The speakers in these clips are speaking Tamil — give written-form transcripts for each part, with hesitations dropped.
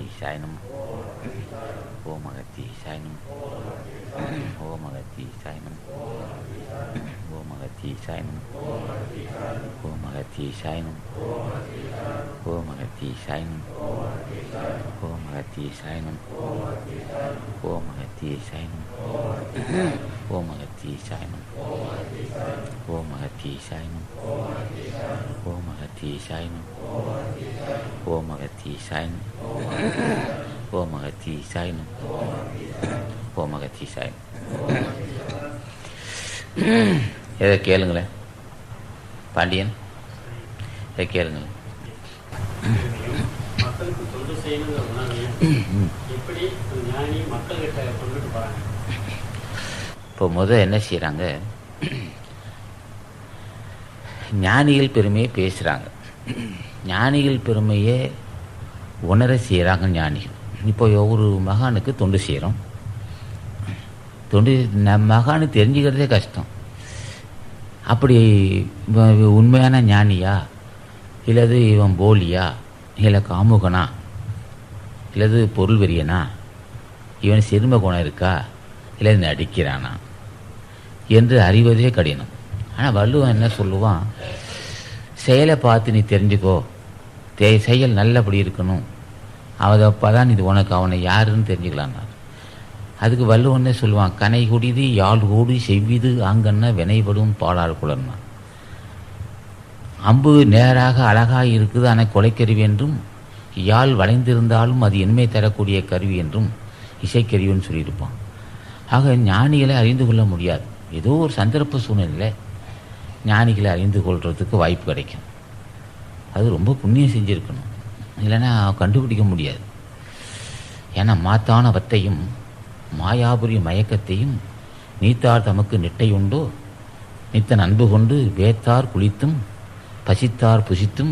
அகத்தீசாய நம. ஓம் அகத்தீசாய நம. ஓம் அகத்தீசாய நம. ஓம் அகத்தீசாய நம. ஓம் அகத்தீசாய நம. ஓம் அகத்தீசாய நம. ஓம் அகத்தீசாய நம. ஓம் அகத்தீசாய நம. ஓம் அகத்தீசாய நம. ஓம் அகத்தீசாய நம. ஓம் அகத்தீசாய நம. ஓம் அகத்தீசாய நம. ஓம் அகத்தீசாய நம. ஓம் அகத்தீசாய. எதை கேளுங்களேன் பாண்டியன், எதை கேளுங்களேன். மக்களுக்கு தொண்டு செய்யணுங்கிற உணர்வையும் எப்படி ஞானி மக்கள்கிட்ட கொண்டுட்டு போறாங்க. இப்போ என்ன செய்கிறாங்க, ஞானிகள் பெருமையை பேசுகிறாங்க, ஞானிகள் பெருமையை உணர செய்கிறாங்க ஞானிகள். இப்போ ஒரு மகானுக்கு தொண்டு செய்கிறோம், தொண்டு மகானு தெரிஞ்சுக்கிறதே கஷ்டம். அப்படி உண்மையான ஞானியா, இல்லது இவன் போலியா, இல்லை காமுகனா, இல்லது பொருள் வெறியனா, இவன் சிறும குணம் இருக்கா, இல்லை நடிக்கிறானா என்று அறிவதே கடினம். ஆனால் வள்ளுவன் என்ன சொல்லுவான், செயலை பார்த்து நீ தெரிஞ்சுக்கோ, செயல் நல்லபடி இருக்கணும், அப்போ தான் இது உனக்கு அவனை யாருன்னு தெரிஞ்சுக்கலான்னா. அதுக்கு வள்ளுவன்னே சொல்லுவான், கனை குடிது யாழ் கூடி செவ்விது அங்கன்ன வினைபடும் பாலார் குளர்னா. அம்பு நேராக அழகாக இருக்குது, ஆனால் கொலைக்கருவி என்றும், யாழ் வளைந்திருந்தாலும் அது இன்மை தரக்கூடிய கருவி என்றும் இசைக்கருவின்னு சொல்லியிருப்பான். ஆக ஞானிகளை அறிந்து கொள்ள முடியாது. ஏதோ ஒரு சந்தர்ப்ப சூழ்நிலை ஞானிகளை அறிந்து கொள்றதுக்கு வாய்ப்பு கிடைக்கும். அது ரொம்ப புண்ணியம் செஞ்சுருக்கணும், இல்லைன்னா கண்டுபிடிக்க முடியாது. ஏன்னா மாத்தானவற்றையும் மாயாபுரி மயக்கத்தையும் நீத்தார் தமக்கு நிட்டையுண்டோ நித்தன் அன்பு கொண்டு வேத்தார் குளித்தும் பசித்தார் புசித்தும்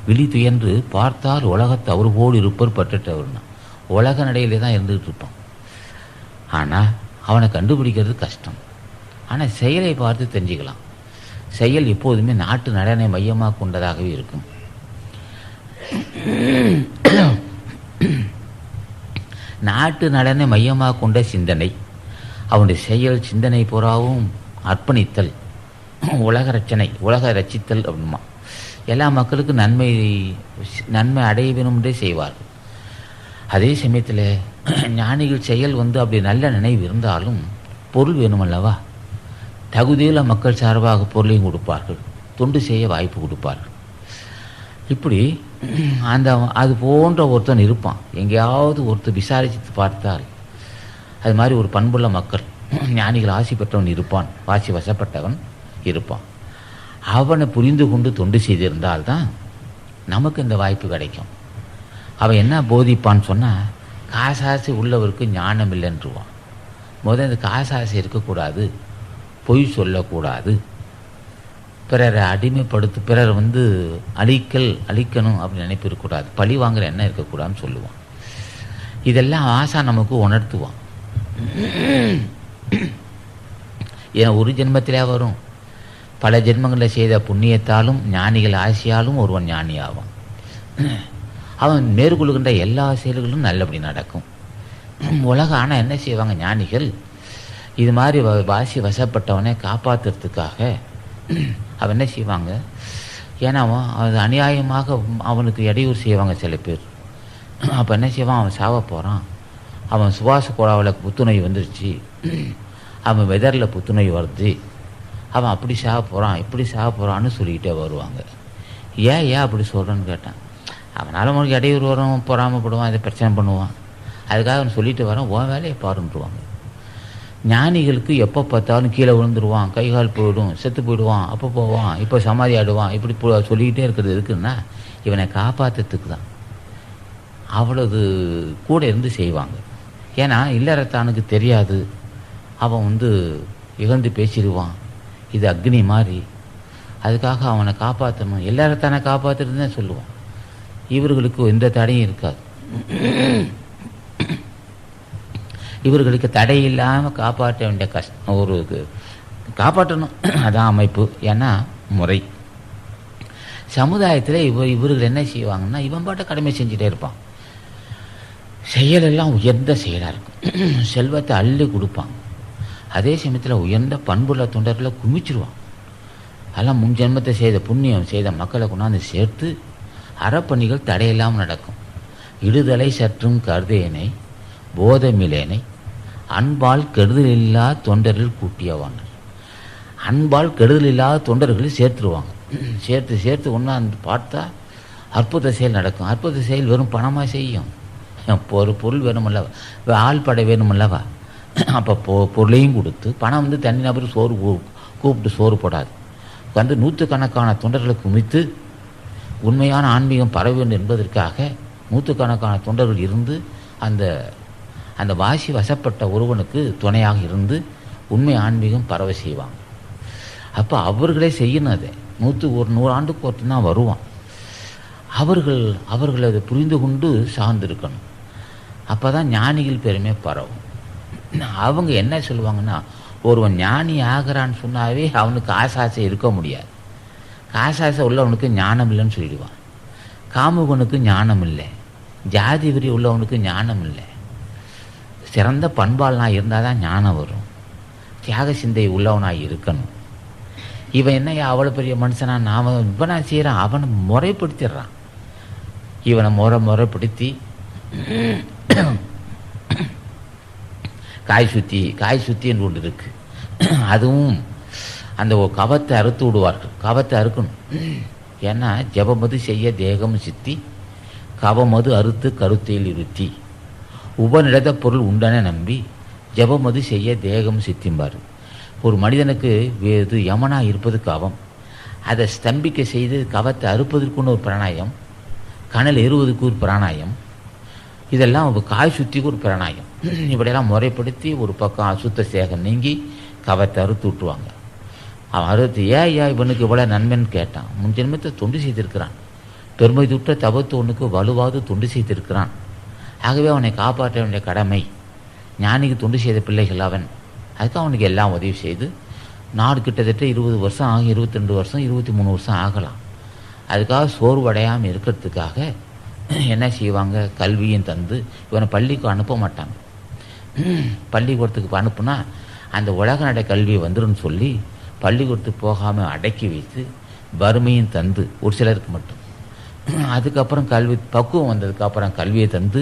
விழி துயன்று பார்த்தார் உலகத்தை அவர் போல் இருப்பர் பட்டுட்டவர்னா. உலக நடையிலே தான் இருந்துகிட்டு இருப்பான். ஆனால் அவனை கண்டுபிடிக்கிறது கஷ்டம். ஆனால் செயலை பார்த்து தெரிஞ்சுக்கலாம். செயல் எப்போதுமே நாட்டு நலனை மையமாக கொண்டதாகவே இருக்கும். நாட்டு நலனை மையமாக கொண்ட சிந்தனை, அவனுடைய செயல் சிந்தனை பூராவும் அர்ப்பணித்தல், உலக ரச்சனை, உலக ரச்சித்தல் அப்படிமா. எல்லா மக்களுக்கும் நன்மை அடைய வேணும்ன்றே செய்வார்கள். அதே சமயத்தில் ஞானிகள் செயல் அப்படி நல்ல நினைவு இருந்தாலும் பொருள் வேணுமல்லவா, தகுதியில் மக்கள் சார்பாக பொருளையும் கொடுப்பார்கள், தொண்டு செய்ய வாய்ப்பு கொடுப்பார்கள். இப்படி அது போன்ற ஒருத்தன் இருப்பான். எங்கேயாவது ஒருத்தர் விசாரித்து பார்த்தால் அது மாதிரி ஒரு பண்புள்ள மக்கள், ஞானிகள் ஆசி பெற்றவன் இருப்பான், வாசி வசப்பட்டவன் இருப்பான். அவனை புரிந்து கொண்டு தொண்டு செய்திருந்தால்தான் நமக்கு இந்த வாய்ப்பு கிடைக்கும். அவன் என்ன போதிப்பான்னு சொன்னால், காசாசி உள்ளவருக்கு ஞானம் இல்லைன்றுவான். இந்த காசாசி இருக்கக்கூடாது, பொய் சொல்லக்கூடாது, பிறரை அடிமைப்படுத்து, பிறர் அழிக்கணும் அப்படின்னு நினைப்பு இருக்கக்கூடாது, பழி வாங்குற எண்ணம் இருக்கக்கூடாதுன்னு சொல்லுவான். இதெல்லாம் ஆசா நமக்கு உணர்த்துவான். ஏன் ஒரு ஜென்மத்திலே வரும், பல ஜென்மங்களில் செய்த புண்ணியத்தாலும் ஞானிகள் ஆசையாலும் ஒருவன் ஞானி ஆவான். அவன் மேற்கொள்கின்ற எல்லா செயல்களும் நல்லபடி நடக்கும். உலகம் ஆனால் என்ன செய்வாங்க ஞானிகள், இது மாதிரி வாசி வசப்பட்டவனை காப்பாற்றுறதுக்காக அவன் என்ன செய்வாங்க, ஏன்னா அது அநியாயமாக அவனுக்கு இடையூறு செய்வாங்க சில பேர். அப்போ என்ன செய்வான், அவன் சாவ போகிறான், அவன் சுவாச கோளாவில் புத்துநோய் வந்துருச்சு, அவன் வெதரில் புத்துநோய் வருது, அவன் அப்படி சாக போகிறான் இப்படி சாக போகிறான்னு சொல்லிக்கிட்டே வருவாங்க. ஏன் அப்படி சொல்கிறேன்னு கேட்டான். அவனால் அவனுக்கு இடையூறு வரும், பொறாமப்படுவான், இதை பிரச்சனை பண்ணுவான், அதுக்காக அவன் சொல்லிட்டு வரான், உன் வேலையை பாருன்றுவாங்க. ஞானிகளுக்கு எப்போ பார்த்தாலும் கீழே விழுந்துருவான், கைகால் போயிடும், செத்து போயிடுவான், அப்போ போவான், இப்போ சமாதி ஆடுவான், இப்படி சொல்லிக்கிட்டே இருக்கிறது எதுக்குன்னா இவனை காப்பாற்றுறதுக்கு தான். அவ்வளவு கூட இருந்து செய்வாங்க. ஏன்னா இல்லறத்தானுக்கு தெரியாது, அவன் இகழ்ந்து பேசிடுவான், இது அக்னி மாதிரி, அதுக்காக அவனை காப்பாற்றணும், எல்லாரத்தானே காப்பாற்றுறதுன்னு தான் சொல்லுவான். இவர்களுக்கு எந்த தடையும் இருக்காது. இவர்களுக்கு தடை இல்லாமல் காப்பாற்ற வேண்டிய கஷ்டம், ஒரு காப்பாற்றணும், அதான் அமைப்பு. ஏன்னா முறை சமுதாயத்தில் இவர்கள் என்ன செய்வாங்கன்னா, இவன் பாட்ட கடமை செஞ்சுட்டே இருப்பான். செயலெல்லாம் உயர்ந்த செயலாக இருக்கும். செல்வத்தை அள்ளி கொடுப்பாங்க. அதே சமயத்தில் உயர்ந்த பண்புள்ள தொண்டர்களை குமிச்சிருவான். அதெல்லாம் முன் ஜென்மத்தை செய்த புண்ணியம் செய்த மக்களை கொண்டாந்து சேர்த்து அறப்பணிகள் தடையில்லாமல் நடக்கும். இடுதலை சற்றும் கருதேனை போதமிலேனை அன்பால் கெடுதலில்லா தொண்டர்கள் கூட்டியவாங்க. அன்பால் கெடுதலில்லாத தொண்டர்கள் சேர்த்துருவாங்க. சேர்த்து ஒன்றாந்து பார்த்தா அற்புத செயல் நடக்கும். அற்புத செயல் வெறும் பணமாக செய்யும். ஒரு பொருள் வேணுமல்லவா, ஆள் படை வேணுமல்லவா, அப்போ பொருளையும் கொடுத்து பணம் தனி நபர் சோறு கூப்பிட்டு சோறு போடாது. வந்து நூற்றுக்கணக்கான தொண்டர்களை குமித்து உண்மையான ஆன்மீகம் பரவ வேண்டும் என்பதற்காக நூற்றுக்கணக்கான தொண்டர்கள் இருந்து அந்த வாசி வசப்பட்ட ஒருவனுக்கு துணையாக இருந்து உண்மை ஆன்மீகம் பரவ செய்வாங்க. அப்போ அவர்களே செய்யணும். அதை 100 ஆண்டுக்கு ஒருத்தன் தான் வருவான். அவர்கள் அதை புரிந்து கொண்டு சார்ந்திருக்கணும். அப்போ தான் ஞானிகள் பெருமை பரவும். அவங்க என்ன சொல்லுவாங்கன்னா, ஒருவன் ஞானி ஆகிறான்னு சொன்னாவே அவனுக்கு ஆசாசை இருக்க முடியாது. ஆசாசை உள்ளவனுக்கு ஞானம் இல்லைன்னு சொல்லிடுவான். காமுகனுக்கு ஞானம் இல்லை, ஜாதி வெறி உள்ளவனுக்கு ஞானம் இல்லை. சிறந்த பண்பாளனாக இருந்தால் தான் ஞானம் வரும். தியாக சிந்தை உள்ளவனாக இருக்கணும். இவன் என்னையா அவ்வளோ பெரிய மனுஷனா, நான் இவனா செய்கிறான், அவனை முறைப்படுத்திடுறான். இவனை முறைப்படுத்தி காய் சுத்தி என்று ஒன்று இருக்கு. அதுவும் அந்த கவத்தை அறுத்து விடுவார்கள். கவத்தை அறுக்கணும். ஏன்னா ஜபமது செய்ய தேகம் சித்தி கவமது அறுத்து கருத்தையில் இருத்தி உபநிடத பொருள் உண்டன நம்பி ஜபமது செய்ய தேகம் சித்திம்பார். ஒரு மனிதனுக்கு இது யமனாக இருப்பது கவம். அதை ஸ்தம்பிக்க செய்து கவத்தை அறுப்பதற்குன்னு ஒரு பிராணாயம், கணல் ஏறுவதற்கு ஒரு பிராணாயம், இதெல்லாம் காய் சுத்திக்கு ஒரு பிராணாயம். இப்படியெல்லாம் முறைப்படுத்தி ஒரு பக்கம் அசுத்த சேகம் நீங்கி கவத்தை அறுத்து விட்டுருவாங்க. அவன் அறுத்து ஏன் இவனுக்கு இவ்வளோ நன்மைன்னு கேட்டான். முன் ஜென்மத்தை தொண்டு செய்திருக்கிறான். பெருமை துட்ட தபத்து ஒன்றுக்கு வலுவாது தொண்டு செய்திருக்கிறான். ஆகவே அவனை காப்பாற்ற வேண்டிய கடமை. ஞானிக்கு தொண்டு செய்த பிள்ளைகள் அவன். அதுக்கு அவனுக்கு எல்லாம் உதவி செய்து நாடு கிட்டத்தட்ட 20 வருஷம் ஆகும், 22 வருஷம் 23 வருஷம் ஆகலாம். அதுக்காக சோர்வடையாமல் இருக்கிறதுக்காக என்ன செய்வாங்க, கல்வியும் தந்து இவனை பள்ளிக்கு அனுப்ப மாட்டாங்க. பள்ளிக்கூடத்துக்கு அனுப்புனா அந்த உலக நடை கல்வி வந்துடும் சொல்லி பள்ளிக்கூடத்துக்கு போகாமல் அடக்கி வைத்து வறுமையும் தந்து ஒரு சிலருக்கு மட்டும். அதுக்கப்புறம் கல்வி பக்குவம் வந்ததுக்கப்புறம் கல்வியை தந்து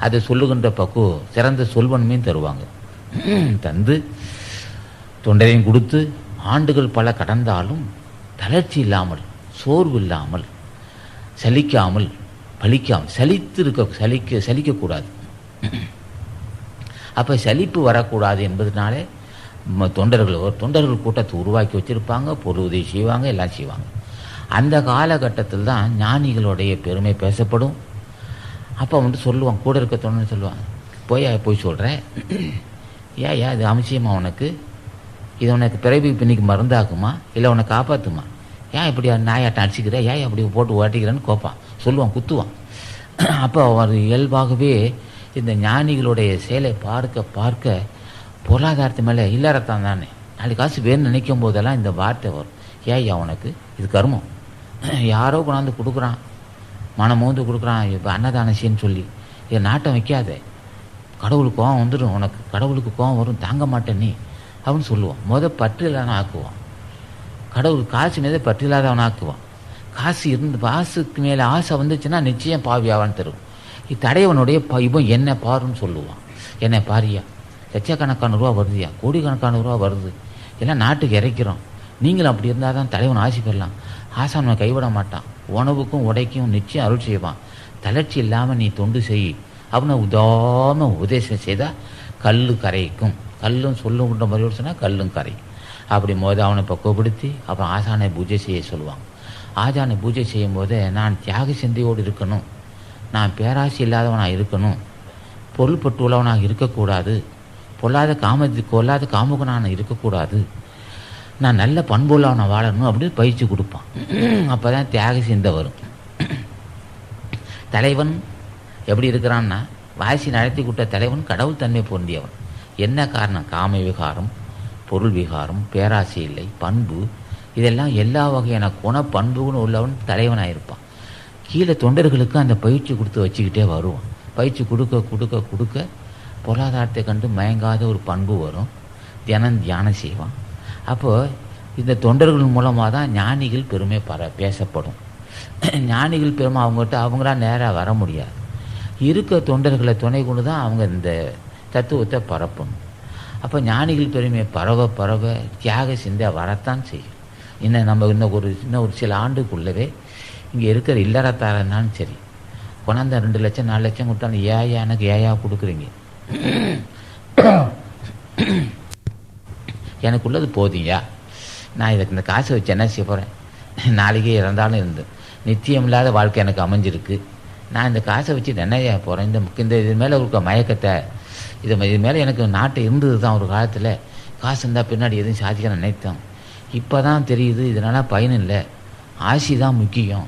அதை சொல்லுகின்ற பக்குவம் சிறந்த சொல்வன்மையும் தருவாங்க. தந்து தொண்டரையும் கொடுத்து ஆண்டுகள் பல கடந்தாலும் தளர்ச்சி இல்லாமல், சோர்வு இல்லாமல், சலிக்காமல், பலிக்காமல், சலிக்கக்கூடாது. அப்போ சலிப்பு வரக்கூடாது என்பதனாலே தொண்டர்கள் கூட்டத்தை உருவாக்கி வச்சுருப்பாங்க. பொருள் உதவி செய்வாங்க, எல்லாம் செய்வாங்க. அந்த காலகட்டத்தில் தான் ஞானிகளுடைய பெருமை பேசப்படும். அப்போ சொல்லுவாங்க, கூட இருக்க தொண்டர் சொல்லுவாங்க, போய் சொல்கிறேன், ஏன் இது அவசியமா உனக்கு? இது உனக்கு பிறவி பின்னிக்கு மருந்தாக்குமா, இல்லை உன்னை காப்பாற்றுமா? ஏன் இப்படி நாயாட்டம் அடிச்சுக்கிற, ஏன் அப்படி போட்டு ஓட்டிக்கிறேன்னு கோப்பான், சொல்லுவான், குத்துவான். அப்போ அவர் இயல்பாகவே இந்த ஞானிகளுடைய செயலை பார்க்க பொருளாதாரத்து மேலே இல்லறத்தான் தானே, நாளைக்கு காசு வேணும்னு நினைக்கும் போதெல்லாம் இந்த வார்த்தை வரும், ஏன் உனக்கு இது கர்மம், யாரோ கொண்டாந்து கொடுக்குறான், மனமோந்து கொடுக்குறான், இப்போ அன்னதானசின்னு சொல்லி இதை நாட்டம் வைக்காத, கடவுளுக்கு கோவம் வந்துடும் உனக்கு, கடவுளுக்கு கோவம் வரும், தாங்க மாட்டேன் நீ அப்படின்னு சொல்லுவான். பற்று இல்லாதவன் ஆக்குவான். கடவுள் காசு மீது பற்று இல்லாதவன் ஆக்குவான். காசுக்கு மேலே ஆசை வந்துச்சுன்னா நிச்சயம் பாவியாவான்னு தரும். தடையவனுடைய இவன் என்ன பாருன்னு சொல்லுவான். என்ன பாரியா, லட்சக்கணக்கான ரூபா வருதுயா, கோடிக்கணக்கான ரூபா வருது, எல்லாம் நாட்டுக்கு இறைக்கிறோம், நீங்களும் அப்படி இருந்தால் தான் தலைவன் ஆசி பெறலாம். ஆசான் கைவிட மாட்டான், உணவுக்கும் உடைக்கும் நிச்சயம் அருள் செய்வான். தளர்ச்சி இல்லாமல் நீ தொண்டு செய் அப்படின்னு உபதேசம் செய்தால் கல் கரைக்கும். கல்லும் சொல்லுன்ற மாதிரி சொன்னால் கல்லும் கரை. அப்படி அவனை பக்குவப்படுத்தி அப்புறம் ஆசானை பூஜை செய்ய சொல்லுவாங்க. ஆசானை பூஜை செய்யும் போது நான் தியாக சிந்தையோடு இருக்கணும், நான் பேராசி இல்லாதவனாக இருக்கணும், பொருள் பட்டு உள்ளவனாக இருக்கக்கூடாது, கொல்லாத காமுகனான இருக்கக்கூடாது, நான் நல்ல பண்புள்ளவனை வாழணும் அப்படின்னு பயிற்சி கொடுப்பான். அப்போ தான் தியாக சிந்தை வரும். தலைவன் எப்படி இருக்கிறான்னா, வாசி நடத்தி கொடுத்த தலைவன் கடவுள் தன்மை பொருந்தியவன். என்ன காரணம்? காம விகாரம், பொருள் விகாரம், பேராசி இல்லை, பண்பு, இதெல்லாம் எல்லா வகையான பண்புன்னு உள்ளவன் தலைவனாக இருப்பான். கீழே தொண்டர்களுக்கு அந்த பயிற்சி கொடுத்து வச்சுக்கிட்டே வருவான். பயிற்சி கொடுக்க கொடுக்க கொடுக்க பொருளாதாரத்தை கண்டு மயங்காத ஒரு பண்பு வரும். தியானம் செய்வான். அப்போது இந்த தொண்டர்கள் மூலமாக தான் ஞானிகள் பெருமை பேசப்படும். ஞானிகள் பெருமை அவங்களா நேராக வர முடியாது. இருக்க தொண்டர்களை துணை கொண்டு தான் அவங்க இந்த தத்துவத்தை பரப்பணும். அப்போ ஞானிகள் பெருமை பரவ தியாக சிந்தை வரத்தான் செய்யும். இன்னும் ஒரு சில ஆண்டுக்குள்ளவே இங்கே இருக்கிற இல்லறத்தாரனாலும் சரி, கொண்டாந்த 2 லட்சம் 4 லட்சம் கொடுத்தாலும் எனக்கு ஏயா கொடுக்குறீங்க, எனக்கு உள்ளது போதியா, நான் இந்த காசை வச்சு என்ன செய்ய போகிறேன், நாளைக்கே இறந்தாலும் இருந்து நிச்சயம் இல்லாத வாழ்க்கை எனக்கு அமைஞ்சிருக்கு, நான் இந்த காசை வச்சு என்ன செய்ய போகிறேன், இந்த இது மேலே இருக்க மயக்கத்தை இது மேலே எனக்கு நாட்டை இருந்தது தான் ஒரு காலத்தில், காசு இருந்தால் பின்னாடி எதுவும் சாதிக்க நினைத்தோம். இப்போ தான் தெரியுது இதனால் பயன் இல்லை, ஆசி தான் முக்கியம்,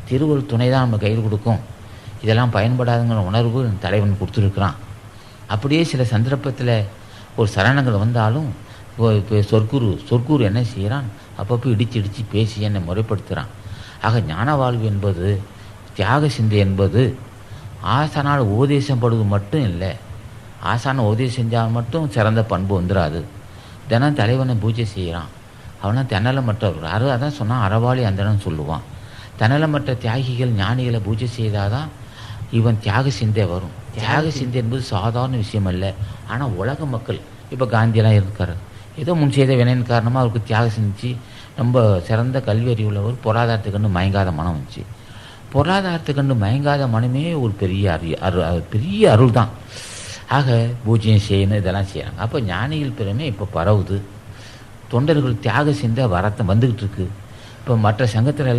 திருவள்ளுவர் துணை தான் நம்ம கையில் கொடுக்கும், இதெல்லாம் பயன்படாதுங்கிற உணர்வு தலைவன் கொடுத்துருக்குறான். அப்படியே சில சந்தர்ப்பத்தில் ஒரு சரணங்கள் வந்தாலும் இப்போ சொற்குரு என்ன செய்கிறான், அப்பப்போ இடித்து பேசி என்னை முறைப்படுத்துகிறான். ஆக ஞான வாழ்வு என்பது, தியாக சிந்தை என்பது ஆசானால் உபதேசம் படுவது மட்டும் இல்லை. ஆசான உதவி செஞ்சால் மட்டும் சிறந்த பண்பு வந்துடாது. தினம் தலைவனை பூஜை செய்கிறான், அவனா தென்னலமற்றவர்கள் அதான் சொன்னான், அறவாளி அந்தனன்னு சொல்லுவான். தென்னலமற்ற தியாகிகள் ஞானிகளை பூஜை செய்தாதான் இவன் தியாக சிந்தை வரும். தியாக சிந்தை என்பது சாதாரண விஷயம் அல்ல. ஆனால் உலக மக்கள் இப்போ காந்தியெல்லாம் இருக்கார், ஏதோ முன் செய்த வினையின் காரணமாக அவருக்கு தியாக செஞ்சு ரொம்ப சிறந்த கல்வி அறிவுள்ளவர், பொருளாதாரத்தை கண்டு மயங்காத மனம் வந்துச்சு. பொருளாதாரத்தை கண்டு மயங்காத மனமே ஒரு பெரிய அருள் தான். ஆக பூஜ்யம் செய்யணும், இதெல்லாம் செய்யறாங்க. அப்போ ஞானிகள் பெருமை இப்போ பரவுது. தொண்டர்கள் தியாக சிந்தை வந்துக்கிட்டு இருக்கு. இப்போ மற்ற சங்கத்துல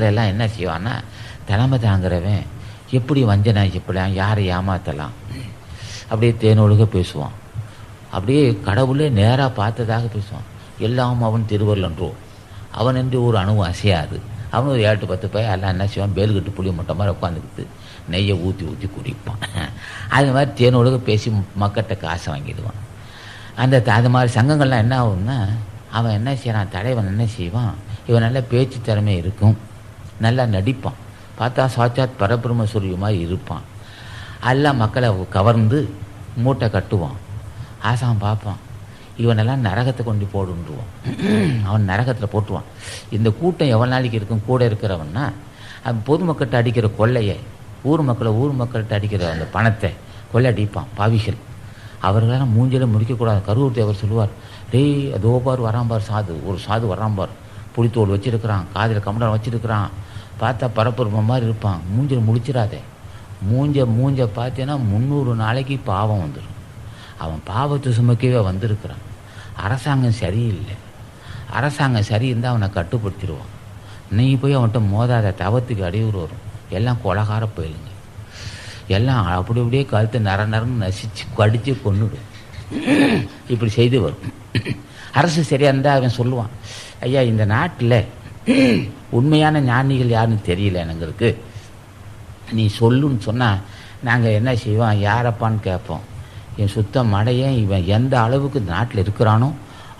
எல்லாம் என்ன செய்வான்னா, தலைமை தாங்கிறவன் எப்படி வஞ்சனை செய்யப்படலாம், யாரை ஏமாற்றலாம், அப்படியே தேனொழுக பேசுவான். அப்படியே கடவுளே நேராக பார்த்ததாக பேசுவான். எல்லாம் அவன் திருவள்ளன்றோ, அவன் என்று ஒரு அணுவு அசையாது. அவன் ஒரு 7-10 பேர் எல்லாம் என்ன செய்வான், பேல்கட்டு புளி மொட்டை மாதிரி உட்காந்துக்கிட்டு நெய்யை ஊற்றி குடிப்பான். அது மாதிரி தேனொழுக பேசி மக்கள்கிட்ட காசை வாங்கிடுவான். அது மாதிரி சங்கங்கள்லாம் என்ன ஆகும்னா, அவன் என்ன செய்கிறான், தலைவன் என்ன செய்வான், இவன் நல்ல பேச்சு திறமை இருக்கும், நல்லா நடிப்பான், பார்த்தா சாட்சாத் பரபிரம்ம சூரிய மாதிரி இருப்பான். எல்லாம் மக்களை கவர்ந்து மூட்டை கட்டுவான். ஆசான் பார்ப்பான், இவனெல்லாம் நரகத்தை கொண்டு போடுன்றுவான். அவன் நரகத்தில் போட்டுவான். இந்த கூட்டம் எவ்வளோ நாளைக்கு இருக்கும், கூட இருக்கிறவன்னா பொதுமக்கள்கிட்ட அடிக்கிற கொள்ளையை, ஊர் மக்கள்கிட்ட அடிக்கிற அந்த பணத்தை கொள்ளடிப்பான் பாவிகள். அவர்களெல்லாம் மூஞ்சில முடிக்கக்கூடாது. கரூர் தேவர் சொல்லுவார், டேய் அதோ பார் வராம்பார் ஒரு சாது வராம்பார், புளித்தோல் வச்சிருக்கிறான், காதில் கமலம் வச்சிருக்கிறான், பார்த்தா பரப்புரிமை மாதிரி இருப்பான், மூஞ்சில் முடிச்சிடாதே. மூஞ்ச பார்த்தீங்கன்னா 300 நாளைக்கு பாவம் வந்துடும். அவன் பாவத்தை சுமக்கவே வந்திருக்கிறான். அரசாங்கம் சரியில்லை, அரசாங்கம் சரியிருந்தால் அவனை கட்டுப்படுத்திடுவான். நீ போய் அவன்கிட்ட மோதாத, தவத்துக்கு அடிவுறு வரும். எல்லாம் கொலகார போயிடுங்க, எல்லாம் அப்படியே கழுத்தை நரன்னு நசிச்சு கடிச்சு கொண்டுடும். இப்படி செய்து வரும். அரசு சரியாக இருந்தால் அவன் சொல்லுவான், ஐயா இந்த நாட்டில் உண்மையான ஞானிகள் யாருன்னு தெரியல எங்களுக்கு, நீ சொல்லுன்னு சொன்னால் நாங்கள் என்ன செய்வோம், யாரப்பான்னு கேட்போம். என் சுத்தம் அடையன் இவன் எந்த அளவுக்கு நாட்டில் இருக்கிறானோ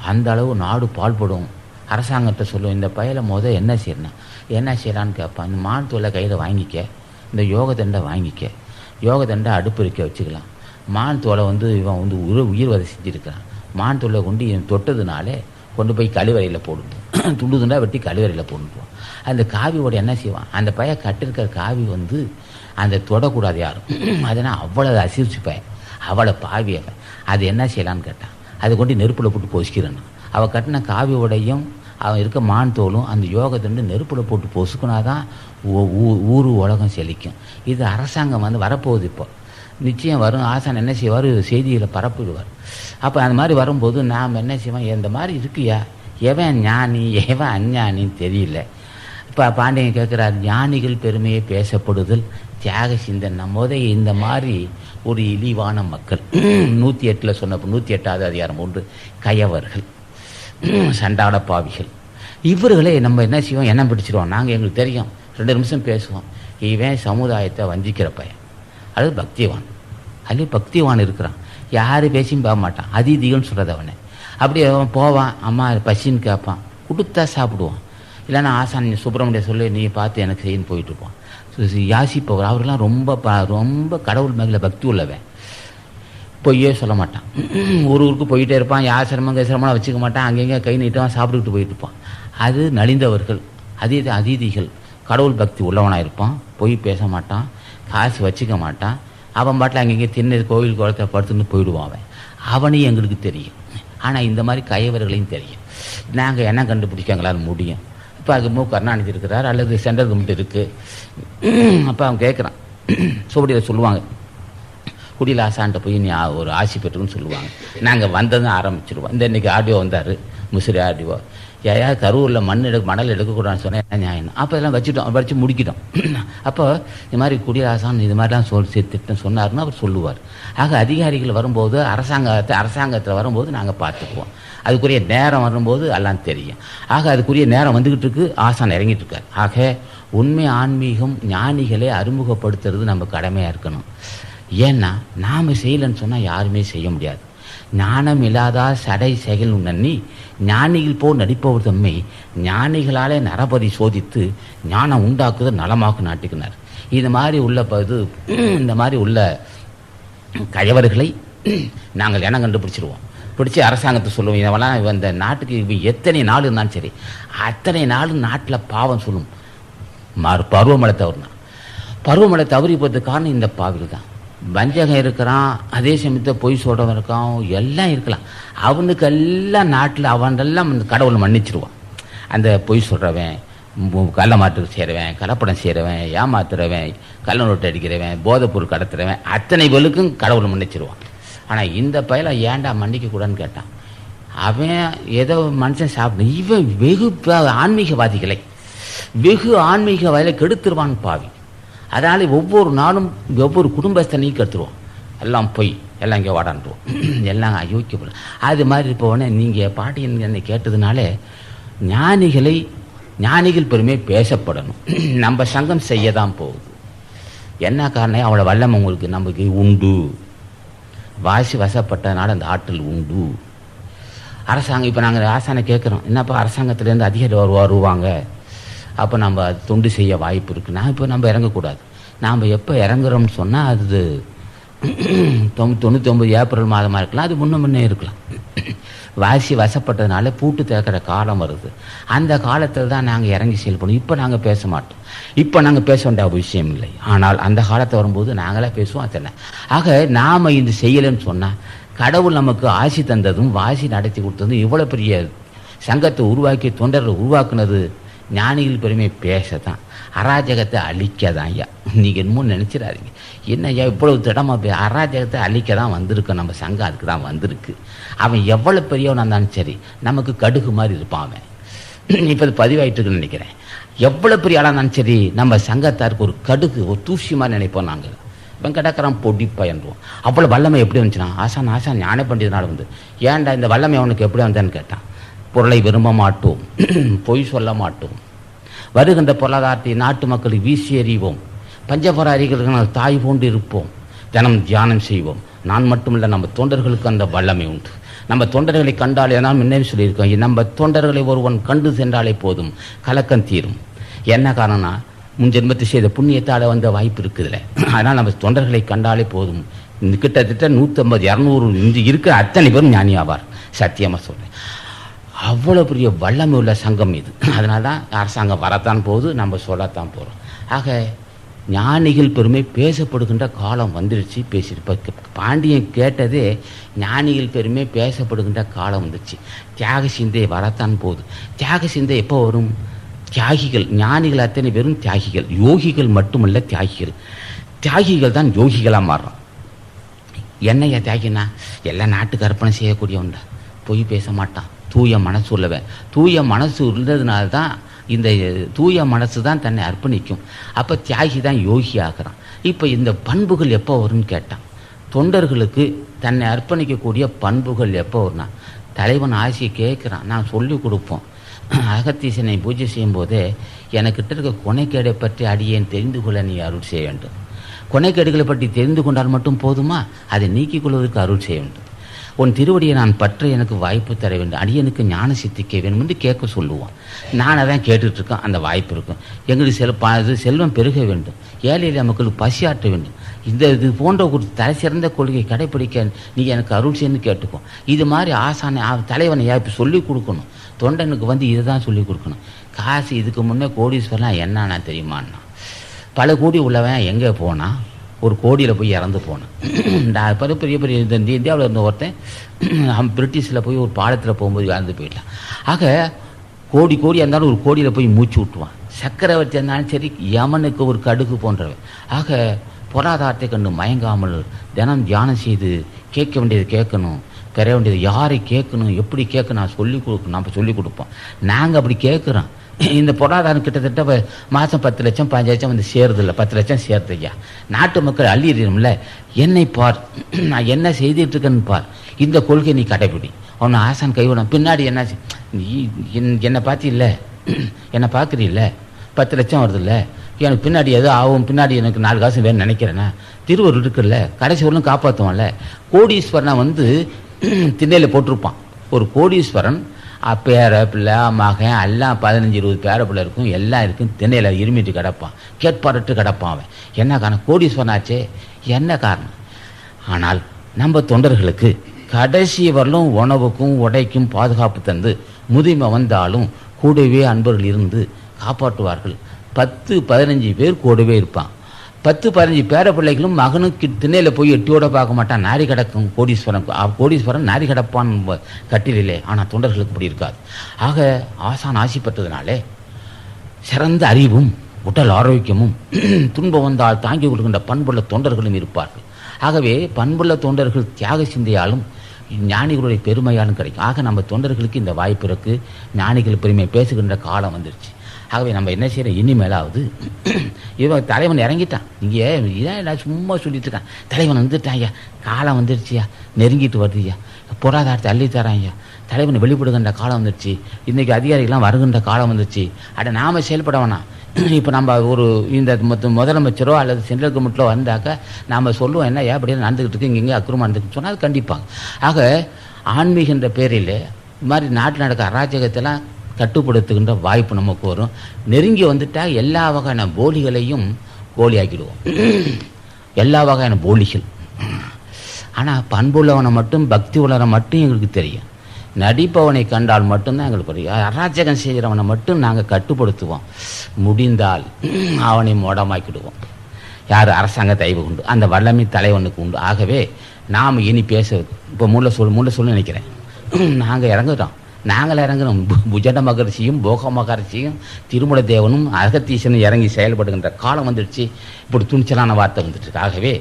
அந்த அளவு நாடு பால்படும். அரசாங்கத்தை சொல்லுவோம், இந்த பயலை என்ன செய்யறான்னு கேட்பான். இந்த மான் தோலை கையில் வாங்கிக்க, இந்த யோக தண்டை வாங்கிக்க, யோக தண்டை அடுப்பு இருக்க வச்சுக்கலாம். மான் தோலை இவன் உயிர் வதை செஞ்சுருக்கிறான். மான் தோலை கொண்டு இவன் தொட்டதுனாலே கொண்டு போய் கழிவறையில் போடுவோம், துண்டு துண்டாக வெட்டி கழிவறையில் போட்டுவோம். அந்த காவியோட என்ன செய்வான், அந்த பையன் கட்டிருக்கிற காவி அந்த தொடக்கூடாது யாரும். அதனால் அவ்வளோ அசிரிச்சு பையன், அவளை பாவி அவன். அது என்ன செய்யலான்னு கேட்டான், அதை கொண்டு நெருப்பில் போட்டு பொசுக்கிறான். அவள் கட்டின காவியோடையும் அவன் இருக்க மான் தோலும் அந்த யோகத்தை நெருப்பில் போட்டு பொசுக்குனாதான் ஊர் உலகம் செழிக்கும். இது அரசாங்கம் வரப்போகுது. இப்போ நிச்சயம் வரும். ஆசான் என்ன செய்வார், செய்தியில் பரப்பிடுவார். அப்போ அந்த மாதிரி வரும்போது நாம் என்ன செய்வோம், இந்த மாதிரி இருக்குயா, எவன் ஞானி எவன் அஞ்ஞானின்னு தெரியல. இப்போ பாண்டியன் கேட்குறார், ஞானிகள் பெருமையை பேசப்படுதல் தியாக சிந்தனை. இந்த மாதிரி ஒரு இழிவான மக்கள் 108 சொன்னப்போ 108வது அதிகாரம் 1 கயவர்கள், சண்டாள பாவிகள், இவர்களே நம்ம என்ன செய்வோம், எண்ணம் பிடிச்சிருவோம். நாங்கள் எங்களுக்கு தெரியும், 2 நிமிஷம் பேசுவோம், இவன் சமுதாயத்தை வஞ்சிக்கிற பையன், அது பக்திவான். அது பக்திவான் இருக்கிறான், யார் பேசியும் போக மாட்டான், அதிதிகள்னு சொல்கிறது அவனை. அப்படியே அவன் போவான், அம்மா பசின்னு கேட்பான், கொடுத்தா சாப்பிடுவான். இல்லைன்னா ஆசான் சுப்பிரமணிய சொல்லி நீ பார்த்து எனக்கு செய்யன்னு போயிட்டுருப்பான். யாசிப்பவர் அவரெல்லாம் ரொம்ப கடவுள் மேலே பக்தி உள்ளவன், பொய்யே சொல்ல மாட்டான். ஊருக்கு போயிட்டே இருப்பான், யார் சிரமம்லாம் வச்சுக்க மாட்டான், அங்கங்கே கை நீட்டுவான், சாப்பிட்டுக்கிட்டு போயிட்டு இருப்பான். அது நலிந்தவர்கள், அதீதிகள். கடவுள் பக்தி உள்ளவனாக இருப்பான், பொய் பேச மாட்டான், காசு வச்சுக்க மாட்டான், அவன் பாட்டில் அங்கங்கே திண்ணை கோவில் குளத்தை படுத்துன்னு போயிடுவான். அவனையும் எங்களுக்கு தெரியும். ஆனால் இந்த மாதிரி கயவர்களையும் தெரியும். நாங்கள் என்ன கண்டுபிடிக்க எங்களால் முடியும். இப்போ அது கருணாநிதி இருக்கிறார் அல்லது சென்ட்ரல் கவர்மெண்ட் இருக்குது. அப்போ அவன் கேட்குறான், சுவடியில் சொல்லுவாங்க, குடியில் ஆசான்ட்ட போய் நீ ஒரு ஆசி பெற்றுன்னு சொல்லுவாங்க. நாங்கள் வந்ததும் ஆரம்பிச்சிடுவோம். இந்த இன்றைக்கி ஆடியோ வந்தார், முசிறி ஆடியோ, யாராவது கரூரில் மணல் எடுக்கக்கூடாதுன்னு சொன்னால் என்ன நியாயம்? அப்போ இதெல்லாம் வச்சு முடிக்கிட்டோம். அப்போ இது மாதிரி குடியாசான் இது மாதிரிலாம் திட்டம் சொன்னார்னு அவர் சொல்லுவார். ஆக அதிகாரிகள் வரும்போது அரசாங்கத்தில் வரும்போது நாங்கள் பார்த்துக்குவோம். அதுக்குரிய நேரம் வரும்போது எல்லாம் தெரியும். ஆக அதுக்குரிய நேரம் வந்துக்கிட்டு இருக்கு, ஆசான் இறங்கிட்டு இருக்கார். ஆக உண்மை ஆன்மீகம் ஞானிகளை அறிமுகப்படுத்துறது நம்ம கடமையாக இருக்கணும். ஏன்னா நாம் செய்யலைன்னு சொன்னால் யாருமே செய்ய முடியாது. ஞானம் இல்லாதா சடை செயல் நன்னி ஞானிகள் போல் நடிப்பவர் தம்மை ஞானிகளாலே நரபதி சோதித்து ஞானம் உண்டாக்குது நலமாக்கு நாட்டுக்கினார். இந்த மாதிரி உள்ள கயவர்களை நாங்கள் இனம் கண்டுபிடிச்சிருவோம். பிடிச்சி அரசாங்கத்தை சொல்லுவோம், இதெல்லாம் இந்த நாட்டுக்கு எத்தனை நாள் இருந்தாலும் சரி, அத்தனை நாளும் நாட்டில் பாவம் சொல்லும். பருவமழை தவறி போகிறதுக்கு காரணம் இந்த பாவில் தான். வஞ்சகம் இருக்கிறான், அதே சமயத்தை பொய் சொல்கிறவன் இருக்கான், எல்லாம் இருக்கலாம். அவனுக்கெல்லாம் நாட்டில் அவனெல்லாம் கடவுளை மன்னிச்சிருவான். அந்த பொய் சொல்கிறவன், கள்ள மாட்டுக்கு செய்கிறவன், கலப்படம் செய்கிறவன், ஏமாத்துறவன், கள்ள நோட்டு அடிக்கிறவன், போதைப்பொருள் கடத்துறவன், அத்தனை பேருக்கும் கடவுளை மன்னிச்சிருவான். ஆனால் இந்த பயில ஏன்டா மன்னிக்கக்கூடாதுன்னு கேட்டான். அவன் ஏதோ மனுஷன் சாப்பிடு, இவன் ஆன்மீகவாதிகளை கெடுத்துருவான் பாவி. அதனால் ஒவ்வொரு நாளும் ஒவ்வொரு குடும்பஸ்தனையும் கெடுத்துருவோம். எல்லாம் பொய், எல்லாம் இங்கே வாடான்டுவோம், எல்லாம் அயோக்கியப்படும். அது மாதிரி இருப்பவனே நீங்கள் பாட்டி என்னை கேட்டதுனால ஞானிகள் பெருமை பேசப்படணும். நம்ம சங்கம் செய்ய தான் போகுது. என்ன காரணம்? அவளை வல்லமை உங்களுக்கு நமக்கு உண்டு, வாசி வசப்பட்டதுனால அந்த ஆற்றல் உண்டு. அரசாங்கம் இப்போ நாங்கள் ஆசானை கேட்குறோம், என்னப்பா அரசாங்கத்துலேருந்து அதிகாரி வருவாங்க, அப்போ நம்ம தொண்டு செய்ய வாய்ப்பு இருக்குன்னா இப்போ நம்ம இறங்கக்கூடாது. நாம் எப்போ இறங்குறோம்னு சொன்னால் அது 99 ஏப்ரல் மாதமாக இருக்கலாம், அது முன்னே இருக்கலாம். வாசி வசப்பட்டதுனால பூட்டு திறக்கிற காலம் வருது. அந்த காலத்தில் தான் நாங்கள் இறங்கி செயல்படும். இப்போ நாங்கள் பேச மாட்டோம். இப்போ நாங்கள் பேச வேண்டிய விஷயம் இல்லை. ஆனால் அந்த காலத்தை வரும்போது நாங்களே பேசுவோம். அத்தனை ஆக நாம் இது செய்யலைன்னு சொன்னால் கடவுள் நமக்கு ஆசி தந்ததும் வாசி நடத்தி கொடுத்ததும் இவ்வளோ பெரிய சங்கத்தை உருவாக்கி தொண்டர்களை உருவாக்குனது ஞானிகள் பெருமை பேசத்தான், அராஜகத்தை அழிக்கதான். ஐயா நீங்கள் என்னமோ நினச்சிடாதீங்க, என்ன ஐயா இவ்வளவு திடமா அராஜகத்தை அழிக்க தான் வந்திருக்கு நம்ம சங்கம், அதுக்கு தான் வந்திருக்கு. அவன் எவ்வளோ பெரியவனாக இருந்தாலும் சரி நமக்கு கடுகு மாதிரி இருப்பான் அவன். இப்போ அது பதிவாயிட்டுருக்குன்னு நினைக்கிறேன். எவ்வளோ பெரிய ஆளாக இருந்தாலும் சரி நம்ம சங்கத்தாருக்கு ஒரு கடுகு, ஒரு தூசி மாதிரி நினைப்போம். நாங்கள் இவன் கிடக்கிறான் பொடி பயன்போம். அவ்வளோ வல்லமை எப்படி வந்துச்சுன்னா ஆசான் ஞான பண்டிதனால வந்து ஏன்டா இந்த வல்லமை அவனுக்கு எப்படி வந்தான்னு கேட்டான். பொருளை விரும்ப மாட்டோம், பொய் சொல்ல மாட்டோம், வருகின்ற பொருளாதாரத்தை நாட்டு மக்களுக்கு வீசி எறிவோம், பஞ்சபராரிகளுக்கு தாய் போன்று இருப்போம், தினம் தியானம் செய்வோம். நான் மட்டுமில்லை, நம்ம தொண்டர்களுக்கு அந்த வல்லமை உண்டு. நம்ம தொண்டர்களை கண்டாலே நான் முன்னே சொல்லியிருக்கோம், நம்ம தொண்டர்களை ஒருவன் கண்டு சென்றாலே போதும் கலக்கம் தீரும். என்ன காரணம்னா முன் ஜென்மத்தை செய்த புண்ணியத்தால் வந்த வாய்ப்பு இருக்குதுல்ல. அதனால் நம்ம தொண்டர்களை கண்டாலே போதும். இந்த கிட்டத்தட்ட 150 200 இன்று இருக்கிற அத்தனை பேரும் ஞானி ஆவார். சத்தியமாக சொல்கிறேன், அவ்வளோ பெரிய வல்லமை உள்ள சங்கம் இது. அதனால தான் அரசாங்கம் வரத்தான் போகுது, நம்ம சொல்லத்தான் போகிறோம். ஆக ஞானிகள் பெருமை பேசப்படுகின்ற காலம் வந்துடுச்சு. பேசியிருப்ப பாண்டியன் கேட்டதே ஞானிகள் பெருமை பேசப்படுகின்ற காலம் வந்துடுச்சு. தியாக சிந்தை வரத்தான் போகுது. தியாக சிந்தை எப்போ வரும்? தியாகிகள், ஞானிகள் அத்தனை பேரும் தியாகிகள், யோகிகள் மட்டுமல்ல தியாகிகள். தியாகிகள் தான் யோகிகளாக மாறுறோம். என்னையா தியாகினா? எல்லாம் நாட்டுக்கு அர்ப்பணை செய்யக்கூடியவன் தான், பொய் பேச மாட்டான், தூய மனசு உள்ளவன். தூய மனசு உள்ளதுனால தான் இந்த தூய மனசு தான் தன்னை அர்ப்பணிக்கும். அப்போ தியாகி தான் யோகி ஆகிறான். இப்போ இந்த பண்புகள் எப்போ வரும்னு கேட்டான். தொண்டர்களுக்கு தன்னை அர்ப்பணிக்கக்கூடிய பண்புகள் எப்போ வரும்னா தலைவன் ஆசையை கேட்குறான், நான் சொல்லி கொடுப்போம். அகத்தீசனை பூஜை செய்யும்போதே எனக்கிட்ட இருக்க கொனைக்கேடை பற்றி அடியேன் தெரிந்து கொள்ள நீ அருள் செய்ய வேண்டும். கொனைக்கேடுகளை பற்றி தெரிந்து கொண்டால் மட்டும் போதுமா? அதை நீக்கிக் கொள்வதற்கு அருள் செய்ய வேண்டும். உன் திருவடியை நான் பற்ற எனக்கு வாய்ப்பு தர வேண்டும், அடியனுக்கு ஞான சித்திக்க வேண்டும் என்று கேட்க சொல்லுவான். நான் அதான் கேட்டுட்ருக்கேன். அந்த வாய்ப்பு இருக்கும். எங்களுக்கு செல்வம் பெருக வேண்டும், ஏழை எளிய மக்களுக்கு பசியாற்ற வேண்டும், இது போன்ற ஒரு தலை சிறந்த கொள்கையை கடைப்பிடிக்க நீ எனக்கு அருள் செய்யன்னு கேட்டுக்கும். இது மாதிரி ஆசானை தலைவனை இப்போ சொல்லிக் கொடுக்கணும். தொண்டனுக்கு வந்து இதை தான் சொல்லிக் கொடுக்கணும். காசு இதுக்கு முன்னே கோடீஸ்வரலாம் என்னன்னா தெரியுமான்னா, பல கோடி உள்ளவன் எங்கே போனான், ஒரு கோடியில் போய் இறந்து போனான். பெரிய பெரிய இந்த இந்தியாவில் இருந்த ஒருத்தன் பிரிட்டிஷில் போய் ஒரு பாலத்தில் போகும்போது இறந்து போயிட்டான். ஆக கோடியாக இருந்தாலும் ஒரு கோடியில் போய் மூச்சு விட்டுவான். சக்கரவர்த்தி இருந்தாலும் சரி, யமனுக்கு ஒரு கடுகு போன்றவன். ஆக பொருளாதாரத்தை கண்டு மயங்காமல் தினம் தியானம் செய்து கேட்க வேண்டியது கேட்கணும், பெற வேண்டியது யாரை கேட்கணும், எப்படி கேட்கணும் நான் சொல்லிக் கொடுக்கணும். நம்ம சொல்லிக் கொடுப்போம். நாங்கள் அப்படி கேட்குறோம். இந்த பொருளாதாரம் கிட்டத்தட்ட மாதம் 10 லட்சம் 15 லட்சம் வந்து சேருதில்லை. 10 லட்சம் சேர்த்து ஐயா, நாட்டு மக்கள் அள்ளிடுறோம்ல. என்னை பார், நான் என்ன செய்துட்டு இருக்கேன்னு பார், இந்த கொள்கை நீ கடைபிடி. அவனை ஆசான் கைவிடும். பின்னாடி என்ன நீ என்னை பார்த்து இல்லை, என்னை பார்க்குறீல்ல, 10 லட்சம் வருதில்ல, எனக்கு பின்னாடி எதோ ஆகும், பின்னாடி எனக்கு 4 காசு வேணும்னு நினைக்கிறேன்னா, திருவள்ளுவர் இருக்குல்ல, கடைசி வரலும் காப்பாற்றுவான்ல. கோடீஸ்வரனை வந்து திண்ணையில் போட்டிருப்பான். ஒரு கோடீஸ்வரன் பேர பிள்ளை மகன் எல்லாம் 15-20 பேர பிள்ளை இருக்கும், எல்லாம் இருக்கும், திண்ணையில் இருமிட்டு கிடப்பான், கேட்பாரட்டு கிடப்பான். அவன் என்ன காரணம்? கோடீஸ்வரனாச்சே. என்ன காரணம்? ஆனால் நம்ம தொண்டர்களுக்கு கடைசி வரலும் உணவுக்கும் உடைக்கும் பாதுகாப்பு தந்து முதுமை வந்தாலும் கூடவே அன்பர்கள் இருந்து காப்பாற்றுவார்கள். 10-15 பேர் கூடவே இருப்பான். 10-15 பேர பிள்ளைகளும் மகனுக்கு திண்ணையில் போய் எட்டியோட பார்க்க மாட்டான். நாரி கிடக்கும் கோடீஸ்வரன். கோடீஸ்வரன் நாரி கிடப்பான் கட்டிலே. ஆனால் தொண்டர்களுக்கு இப்படி இருக்காது. ஆக ஆசான் ஆசி பெற்றதுனாலே சிறந்த அறிவும் உடல் ஆரோக்கியமும் துன்பம் வந்தால் தாங்கி கொடுக்கின்ற பண்புள்ள தொண்டர்களும் இருப்பார்கள். ஆகவே பண்புள்ள தொண்டர்கள் தியாக சிந்தையாலும் ஞானிகளுடைய பெருமையாலும் கிடைக்கும். ஆக நம்ம தொண்டர்களுக்கு இந்த வாய்ப்பு இருக்குது. ஞானிகள் பெருமை பேசுகின்ற காலம் வந்துருச்சு. ஆகவே நம்ம என்ன செய்கிறோம், இனிமேலாவது இவன் தலைவன் இறங்கிட்டான். நீங்கள் இதான் நான் சும்மா சொல்லிட்டு இருக்கான். தலைவன் வந்துட்டான் ஐயா, காலம் வந்துடுச்சியா, நெருங்கிட்டு வருதுய்யா, பொருளாதாரத்தை அள்ளித்தரான் ஐயா, தலைவனை வெளிப்படுகின்ற காலம் வந்துடுச்சு, இன்றைக்கி அதிகாரிகள்லாம் வருகின்ற காலம் வந்துடுச்சு. நாம் செயல்பட வேணாம். இப்போ நம்ம ஒரு இந்த முதலமைச்சரோ அல்லது சென்ட்ரல் கவர்மெண்ட்டிலோ வந்தாக்க நாம் சொல்லுவோம், என்ன ஏன் அப்படியே நடந்துக்கிட்டு இருக்கு, இங்கே அக்கிரமம் நடந்துக்கிட்டு சொன்னால் அது கண்டிப்பாங்க. ஆக ஆன்மீகன்ற பேரில் இது மாதிரி நாட்டில் நடக்க அராஜகத்தெல்லாம் கட்டுப்படுத்துகின்ற வாய்ப்பு நமக்கு வரும். நெருங்கி வந்துட்டால் எல்லா வகையான போலிகளையும் கோலியாக்கிடுவோம். எல்லா வகையான போலிகள். ஆனால் பண்புள்ளவனை மட்டும் பக்தி உள்ளவனை மட்டும் எங்களுக்கு தெரியும். நடிப்பவனை கண்டால் மட்டும்தான் எங்களுக்கு புரியும். அராஜகம் செய்கிறவனை மட்டும் நாங்கள் கட்டுப்படுத்துவோம். முடிந்தால் அவனை மோடமாக்கிடுவோம். யார் அரசாங்க தயவு உண்டு, அந்த வல்லமை தலைவனுக்கு உண்டு. ஆகவே நாம் இனி பேசுறது இப்போ முள்ள சொல்ல நினைக்கிறேன். நாங்கள் இறங்குறோம். புஜண்ட மகரிஷியும் போக மகரிஷியும் திருமல தேவனும் அகத்தீசனும் இறங்கி செயல்படுகின்ற காலம் வந்துடுச்சு. இப்படி துணிச்சலான வார்த்தை வந்துட்டு. ஆகவே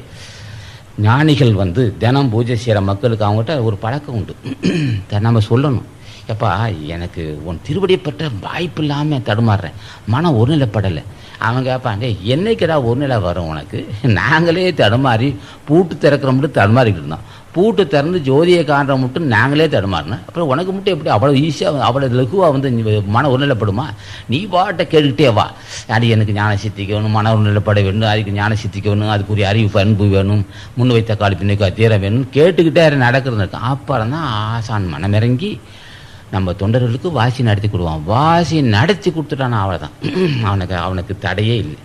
ஞானிகள் வந்து தினம் பூஜை செய்கிற மக்களுக்கு அவங்ககிட்ட ஒரு பழக்கம் உண்டு. நம்ம சொல்லணும், எப்பா எனக்கு உன் திருவடியை பற்ற வாய்ப்பு இல்லாமல் தடுமாறுறேன், மனம் ஒருநிலைப்படலை. அவன் கேட்பான், என்னைக்குடா ஒருநிலை வரும் உனக்கு? நாங்களே தடுமாறி பூட்டு திறக்கிறோம்ட்டு தடுமாறிக்கிட்டு இருந்தோம். பூட்டு திறந்து ஜோதியை காண்ற மட்டும் நாங்களே தடுமாறினோம். அப்புறம் உனக்கு மட்டும் எப்படி அவ்வளோ ஈஸியாக அவ்வளோ லகுவாக வந்து மன ஒருநிலைப்படுமா? நீ பாட்டை கேட்டுக்கிட்டே வா. அது எனக்கு ஞான சித்திக்க வேணும், மன ஒருநிலைப்பட வேணும், அதுக்கு ஞான சித்திக்க வேணும், அதுக்குரிய அறிவு பண்பு வேணும், முன் வைத்த காலி பின்னுக்கு தீர வேணும், கேட்டுக்கிட்டே நடக்கிறது இருக்கும். அப்புறம் தான் ஆசான் மனமிறங்கி நம்ம தொண்டர்களுக்கு வாசி நடத்தி கொடுவான். வாசி நடத்தி கொடுத்துட்டானா அவ்வளோதான். அவனுக்கு தடையே இல்லை.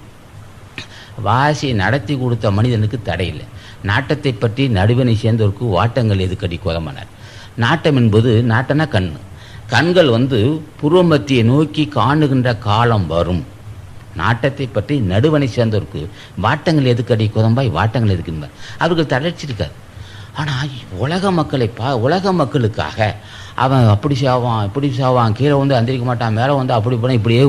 வாசி நடத்தி கொடுத்த மனிதனுக்கு தடை இல்லை. நாட்டத்தை பற்றி நடுவனை சேர்ந்தவருக்கு வாட்டங்கள் எதுக்கடி கோதமானார். நாட்டம் என்பது நாட்டனா கண்கள் வந்து புருவமத்தியை நோக்கி காணுகின்ற காலம் வரும். நாட்டத்தை பற்றி நடுவனை சேர்ந்தவருக்கு வாட்டங்கள் எதுக்கடி கோதம்பாய், வாட்டங்கள் எதுக்குன்னு அவர்கள் தளர்ச்சிருக்காது. ஆனால் உலக மக்களுக்காக அவன் அப்படி சாவான் இப்படி சாவான், கீழே வந்து அந்திரிக்க மாட்டான், மேலே வந்து அப்படி போனால் இப்படியே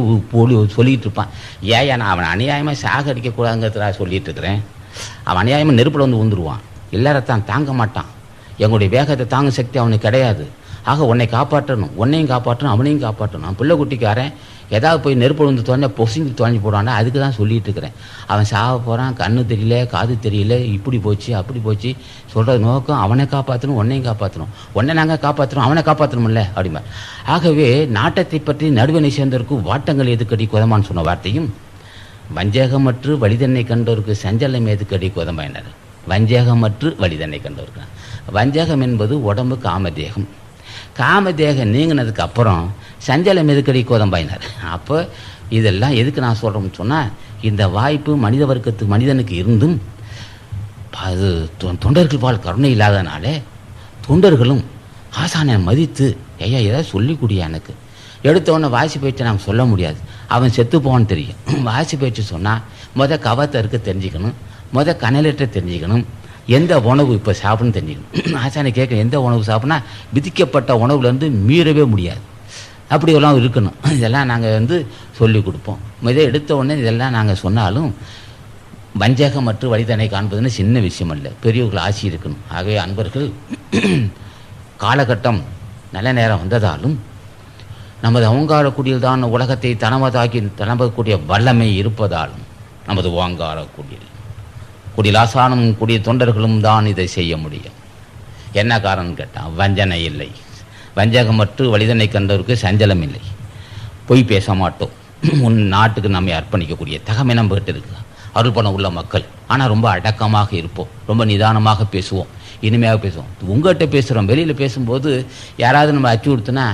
சொல்லிகிட்டு இருப்பான். ஏன் நான் அவனை அநியாயமாக சாக அடிக்கக்கூடாதுங்கிறதுக்காக சொல்லிகிட்டு இருக்கிறேன். அவன் அநியாயமாக நெருப்பில் வந்து ஊந்துருவான். எல்லாரத்தான் தாங்க மாட்டான். எங்களுடைய வேகத்தை தாங்க சக்தி அவனுக்கு கிடையாது. ஆக உன்னை காப்பாற்றணும், உன்னையும் காப்பாற்றணும், அவனையும் காப்பாற்றணும். பிள்ளை குட்டிக்காரன் ஏதாவது போய் நெருப்பு வந்து தோணை பொசிஞ்சு தோஞ்சி போடான்னா அதுக்கு தான் சொல்லிகிட்டு இருக்கிறேன். அவன் சாக போகிறான், கண்ணு தெரியல, காது தெரியல, இப்படி போச்சு அப்படி போச்சு சொல்கிறது நோக்கம் அவனை காப்பாற்றணும், உன்னையும் காப்பாற்றணும். உன்னை நாங்கள் காப்பாற்றணும், அவனை காப்பாற்றணும்ல அப்படிமா. ஆகவே நாட்டத்தை பற்றி நடுவனை சேர்ந்தவருக்கு வாட்டங்கள் எதுக்கடி குதமான்னு சொன்ன வார்த்தையும், வஞ்சகமற்று வலிதன்னை கண்டவருக்கு சஞ்சலம் எதுக்கடி குதமாயினார். வஞ்சகமற்று வழிதன்னை கண்டவர்கள். வஞ்சகம் என்பது உடம்பு காமதேகம். காமதேகம் நீங்கினதுக்கு அப்புறம் சஞ்சலம் எதுக்கடி கோதம்பாயினார். அப்போ இதெல்லாம் எதுக்கு நான் சொல்கிறோம்னு சொன்னால், இந்த வாய்ப்பு மனித வர்க்கத்துக்கு மனிதனுக்கு இருந்தும் அது தொண்டர்கள் பால் கருணை இல்லாதனால தொண்டர்களும் ஆசானை மதித்து ஐயா ஏதாவது சொல்லிக்கூடியா எனக்கு எடுத்தவொடனே வாசி பயிற்சி நாங்கள் சொல்ல முடியாது, அவன் செத்து போவான்னு தெரியும். வாசி பயிற்சி சொன்னால் கவத்தருக்கு தெரிஞ்சுக்கணும், கனலேற்ற தெரிஞ்சுக்கணும், எந்த உணவு இப்போ சாப்பிட்ணுன்னு தெரிஞ்சுக்கணும். ஆசானை கேட்க எந்த உணவு சாப்பிட்னா விதிக்கப்பட்ட உணவுலேருந்து மீறவே முடியாது, அப்படியெல்லாம் இருக்கணும். இதெல்லாம் நாங்கள் சொல்லி கொடுப்போம். எடுத்த உடனே இதெல்லாம் நாங்கள் சொன்னாலும் வஞ்சகம் மற்றும் வழிதனை காண்பதுன்னு சின்ன விஷயம் அல்ல, பெரியவர்கள் ஆசி இருக்கணும். ஆகவே அன்பர்கள், காலகட்டம் நல்ல நேரம் வந்ததாலும் நமது அகங்காரக்குடியில் தான் உலகத்தை தனமதாக்கக்கூடிய வல்லமை இருப்பதாலும் நமது ஓங்காரக்குடியில் குடிலாசானும் குடிய தொண்டர்களும் தான் இதை செய்ய முடியும். என்ன காரணம் கேட்டால், வஞ்சனை இல்லை. வஞ்சகமற்று வழிதனை கண்டவருக்கு சஞ்சலம் இல்லை. பொய் பேச மாட்டோம். உன் நாட்டுக்கு நம்மை அர்ப்பணிக்கக்கூடிய தகமை நம்பிட்டு இருக்கு அருள் பணம் உள்ள மக்கள். ஆனால் ரொம்ப அடக்கமாக இருப்போம், ரொம்ப நிதானமாக பேசுவோம், இனிமையாக பேசுவோம். உங்கள்கிட்ட பேசுகிறோம், வெளியில் பேசும்போது யாராவது நம்ம அச்சு கொடுத்தோன்னா,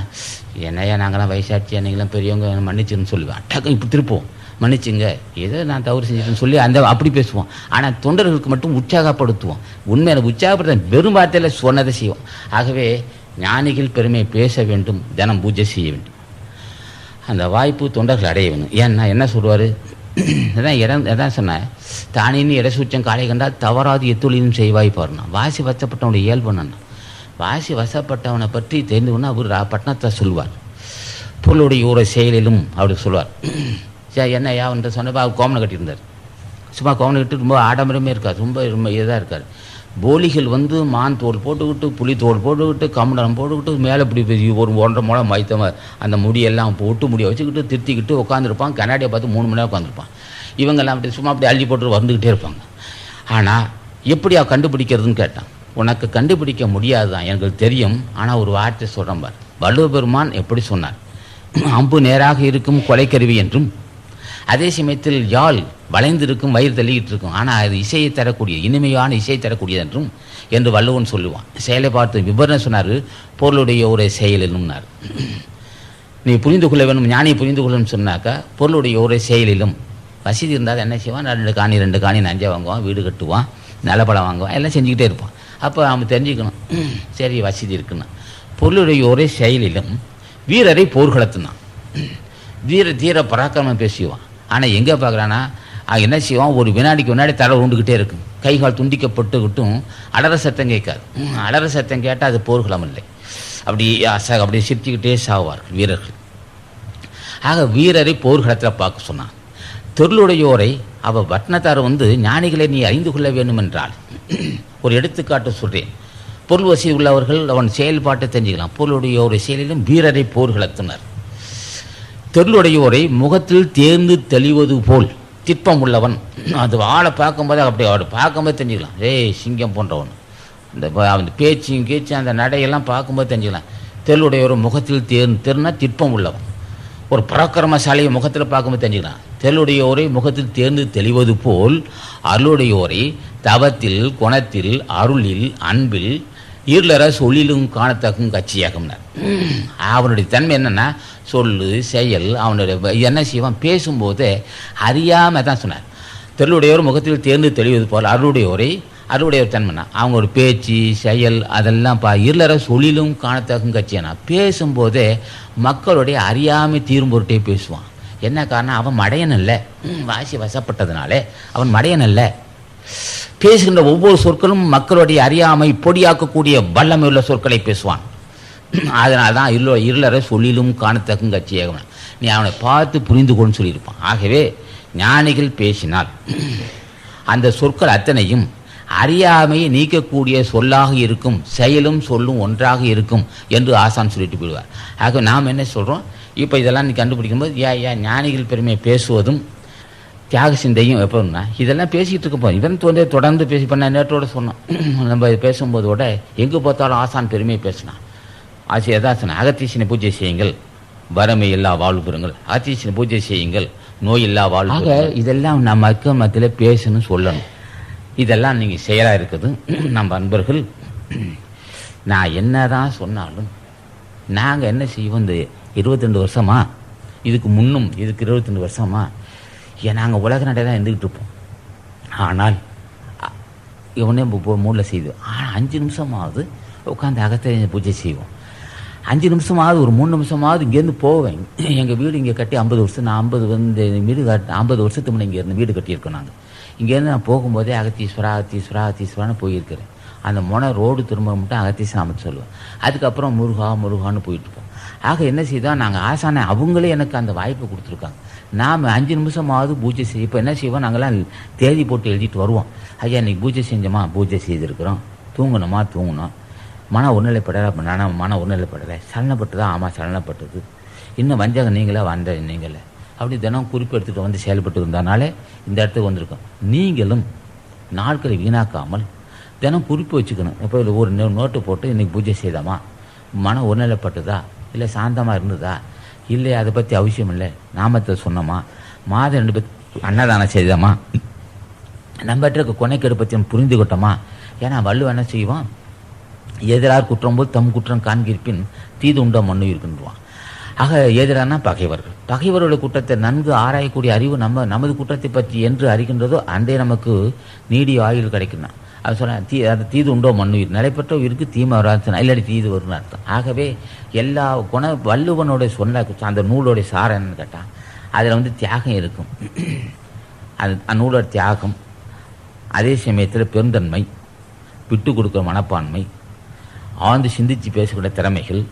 என்னையா நாங்களாம் வயசாட்சியா, நீங்களாம் பெரியவங்க மன்னிச்சுன்னு சொல்லுவேன். அடக்கம் இப்படி திருப்போம், மன்னிச்சுங்க ஏதோ நான் தவறு செஞ்சுட்டேன்னு சொல்லி அப்படி பேசுவோம். ஆனால் தொண்டர்களுக்கு மட்டும் உற்சாகப்படுத்துவோம். உண்மையான உற்சாகப்படுத்த வெறும் வார்த்தையில் சொன்னதை செய்வோம். ஆகவே ஞானிகள் பெருமை பேச வேண்டும், தினம் பூஜை செய்ய வேண்டும். அந்த வாய்ப்பு தொண்டர்கள் அடைய வேணும். ஏன்னா என்ன சொல்லுவார், எதான் சொன்னேன், தானின்னு இடசூச்சம் காலை கண்டால் தவறாது எத்தொழிலும் செய்வாய் பாருனா. வாசி வசப்பட்டவனுடைய இயல்புனா, வாசி வசப்பட்டவனை பற்றி தெரிந்துக்கொண்டு அவர் பட்டணத்தை சொல்லுவார். பொருளுடைய ஊரை செயலிலும் அப்படி சொல்லுவார். சரி என்ன யாவன்ற சொன்னப்போ அவர் கோமனை கட்டியிருந்தார். சும்மா கோமனை கட்டி ரொம்ப ஆடம்பரமே இருக்கார், ரொம்ப இதாக இருக்கார். போலிகள் மான் தோல் போட்டுக்கிட்டு, புலி தோல் போட்டுக்கிட்டு, கமண்டலம் போட்டுக்கிட்டு, மேலே இப்படி ஒரு 1.5 முழம் மைத்த அந்த முடியெல்லாம் ஒட்டு முடியை வச்சுக்கிட்டு திருத்திக்கிட்டு உட்காந்துருப்பான். கண்ணாடியை பார்த்து 3 மணி நேரம் உட்காந்துருப்பான். இவங்கெல்லாம் அப்படி சும்மா அப்படி அள்ளி போட்டு வந்துக்கிட்டே இருப்பாங்க. ஆனால் எப்படியா கண்டுபிடிக்கிறதுன்னு கேட்டான். உனக்கு கண்டுபிடிக்க முடியாது தான், எனக்கு தெரியும். ஆனால் ஒரு வார்த்தை சொல்கிறேன் பார். வள்ளுவ பெருமான் எப்படி சொன்னார், அம்பு நேராக இருக்கும் கொலைக்கருவி என்றும், அதே சமயத்தில் யாழ் வளைந்திருக்கும் வயிறு தள்ளிக்கிட்டு இருக்கும், ஆனால் அது இசையை தரக்கூடிய இனிமையான இசையை தரக்கூடியது என்றும் என்று வள்ளுவன் சொல்லுவான். செயலை பார்த்து விவரணம் சொன்னார், பொருளுடைய ஒரு செயலிலும்னார். நீ புரிந்து கொள்ள வேணும், ஞானியை புரிந்து கொள்ளணும்னு சொன்னாக்கா பொருளுடைய ஒரு செயலிலும் வசதி இருந்தால் என்ன செய்வான், 2 காணி நஞ்சை வாங்குவான், வீடு கட்டுவான், நிலப்பழம் வாங்குவான், எல்லாம் செஞ்சுக்கிட்டே இருப்பான். அப்போ அவன் தெரிஞ்சுக்கணும், சரி வசதி இருக்குன்னா. பொருளுடைய ஒரே செயலிலும் வீரரை போர்க்களத்துனான், தீர பராக்கிரமம் பேசுவான். ஆனால் எங்கே பார்க்குறான்னா என்ன செய்வான், ஒரு வினாடிக்கு தலை உண்டுக்கிட்டே இருக்கும், கைகால் துண்டிக்கப்பட்டுக்கிட்டும் அலற சத்தம் கேட்காது. அலற சத்தம் கேட்டால் அது போர்க்களம் இல்லை, அப்படி சிரிச்சுக்கிட்டே சாவார்கள் வீரர்கள். ஆக வீரரை போர்க்களத்தில் பார்க்க சொன்னான். தொருளுடையோரை பட்னத்தார் ஞானிகளை நீ அறிந்து கொள்ள வேண்டும் என்றால் ஒரு எடுத்துக்காட்டு சொல்கிறேன். பொருள் வசதி உள்ளவர்கள் அவன் செயல்பாட்டை தெரிஞ்சுக்கலாம். பொருளுடையோரை செயலிலும் வீரரை போர்க்களத்தினர். தொருளுடையோரை முகத்தில் தேர்ந்து தெளிவது போல் திட்பம் உள்ளவன். அது ஆளை பார்க்கும்போது அப்படி அவரை பார்க்கும்போது தெரிஞ்சுக்கலாம், சிங்கம் போன்றவன். அந்த பேச்சு அந்த நடையெல்லாம் பார்க்கும்போது தெரிஞ்சுக்கலாம். தெருளுடையோரை முகத்தில் தேர்னா திட்பம் உள்ளவன். ஒரு பராக்கிரமசாலியை முகத்தில் பார்க்கும்போது தெரிஞ்சுக்கலாம். தெருளுடையோரை முகத்தில் தேர்ந்து தெளிவது போல் அருளுடையோரை தவத்தில், குணத்தில், அருளில், அன்பில், இருளற சொல்லிலும் காணத்தக்கும் கட்சியாகும்னார். அவனுடைய தன்மை என்னென்னா, சொல்லு செயல், அவனுடைய என்ன செய்வான், பேசும்போது அறியாமல் தான் சொன்னார். தெருளுடையோர் முகத்தில் தேர்ந்து தெளிவது போல் அருளுடையோர் தன்மைனா அவங்களோட பேச்சு செயல் அதெல்லாம் இருளற சொல்லிலும் காணத்தக்கும் கட்சியானா. பேசும்போதே மக்களுடைய அறியாமை தீரும் பொருட்டே பேசுவான். என்ன காரணம், அவன் மடையன் இல்லை, வாசி வசப்பட்டதுனாலே அவன் மடையன் இல்லை. பேசுகின்ற ஒவ்வொரு சொற்களும் மக்களுடைய அறியாமை பொடியாக்கக்கூடிய வல்லமை உள்ள சொற்களை பேசுவான். அதனால தான் இருளற சொல்லிலும் காணத்தக்கும் கட்சியாக நீ அவனை பார்த்து புரிந்து கொண்டு சொல்லியிருப்பான். ஆகவே ஞானிகள் பேசினால் அந்த சொற்கள் அத்தனையும் அறியாமையை நீக்கக்கூடிய சொல்லாக இருக்கும், செயலும் சொல்லும் ஒன்றாக இருக்கும் என்று ஆசான் சொல்லிட்டு போயிடுவார். ஆக நாம் என்ன சொல்கிறோம், இப்போ இதெல்லாம் நீ கண்டுபிடிக்கும்போது ஞானிகள் பெருமையை பேசுவதும் தியாக சிந்தையும் எப்போன்னா இதெல்லாம் பேசிக்கிட்டு இருக்கப்போம். இவன் தொடர்ந்து பேசி பண்ண நேற்றோட சொன்னோம். நம்ம பேசும்போதோட எங்கே பார்த்தாலும் ஆசான் பெருமையை பேசினான். எதான் சொன்ன, அகத்தீசனை பூஜை செய்யுங்கள், வறுமை இல்லா வாழ்வு பெறுங்கள், அகத்தீசனை பூஜை செய்யுங்கள், நோய் இல்லா வாழ்வு. இதெல்லாம் நம்ம மக்கள் மத்தியில் பேசணும் சொல்லணும். இதெல்லாம் நீங்கள் செயலாக இருக்குது. நம்ம அன்பர்கள் நான் என்ன தான் சொன்னாலும் நாங்கள் என்ன செய்வோம், இந்த 22 வருஷமா இதுக்கு முன்னும் இதுக்கு 22 வருஷமா நாங்கள் உலக நடை தான் இருந்துக்கிட்டு இருப்போம். ஆனால் இவனே மூடில் செய்வோம். ஆனால் 5 நிமிஷமாவது உட்காந்து அகத்தை பூஜை செய்வோம். 5 நிமிஷமாவது ஒரு 3 நிமிஷமாவது இங்கேருந்து போவேன். எங்கள் வீடு இங்கே கட்டி 50 வருஷம், நான் 50 வீடு 50 வருஷத்துக்கு முன்னே இங்கே இருந்து வீடு கட்டியிருக்கோம். நாங்கள் இங்கேருந்து நான் போகும்போதே அகத்தீஸ்வரான்னு போயிருக்கிறேன். அந்த ரோடு திரும்ப மட்டும் அகத்தீஸ்வரம் சொல்லுவேன். அதுக்கப்புறம் முருகான்னு போயிட்டுருப்போம். ஆக என்ன செய்தோம், நாங்கள் ஆசானை அவங்களே எனக்கு அந்த வாய்ப்பு கொடுத்துருக்காங்க. நாம் 5 நிமிஷமாவது பூஜை செய்ய. இப்போ என்ன செய்வோம், நாங்கள்லாம் தேதி போட்டு எழுதிட்டு வருவோம். ஐயா இன்றைக்கி பூஜை செஞ்சோமா, பூஜை செய்திருக்கிறோம். தூங்கணுமா, தூங்கணும். மன ஒருநிலைப்படலை, சலனப்பட்டுதான், ஆமாம் சலனப்பட்டது. இன்னும் வந்தாங்க நீங்களே, வந்த நீங்களே, அப்படி தினம் குறிப்பு எடுத்துகிட்டு வந்து செயல்பட்டு இருந்தனாலே இந்த இடத்துக்கு வந்திருக்கோம். நீங்களும் நாட்களை வீணாக்காமல் தினம் குறிப்பு வச்சுக்கணும். இப்போ ஒரு நோட்டு போட்டு இன்றைக்கி பூஜை செய்தாமா, மன ஒருநிலைப்பட்டதா, இல்லை சாந்தமாக இருந்ததா, இல்லை அதை பற்றி அவசியம் இல்லை, நாமத்தை சொன்னோமா, மாதம் 2 பேர் அன்னதானம் செய்தோமா, நம்மகிட்ட இருக்க கொனைக்கெடு பற்றி புரிந்து கொட்டோமா. ஏன்னா வள்ளுவன் என்ன செய்வான், எதிரார் குற்றம் போல் தம் குற்றம் காண்கிருப்பின் தீது உண்ட மண்ணு இருக்குன்றான். ஆக எதிரானா பகைவர்களுடைய குற்றத்தை நன்கு ஆராயக்கூடிய அறிவு நமது குற்றத்தை பற்றி என்று அறிகின்றதோ அன்றே நமக்கு நீடிய ஆயுள் கிடைக்கணும். அது சொன்ன அது தீது உண்டோ மண்ணுயிர், நிலைப்பற்ற உயிருக்கு தீமை வராது, இல்லாடி தீது வரும்னு அர்த்தம். ஆகவே எல்லா வள்ளுவனுடைய சொன்ன அந்த நூலோடைய சாரம் என்னன்னு கேட்டால் அதில் தியாகம் இருக்கும். அது நூலோட தியாகம், அதே சமயத்தில் பெருந்தன்மை, விட்டு கொடுக்குற மனப்பான்மை, ஆழ்ந்து சிந்தித்து பேசக்கூடிய திறமைகள்,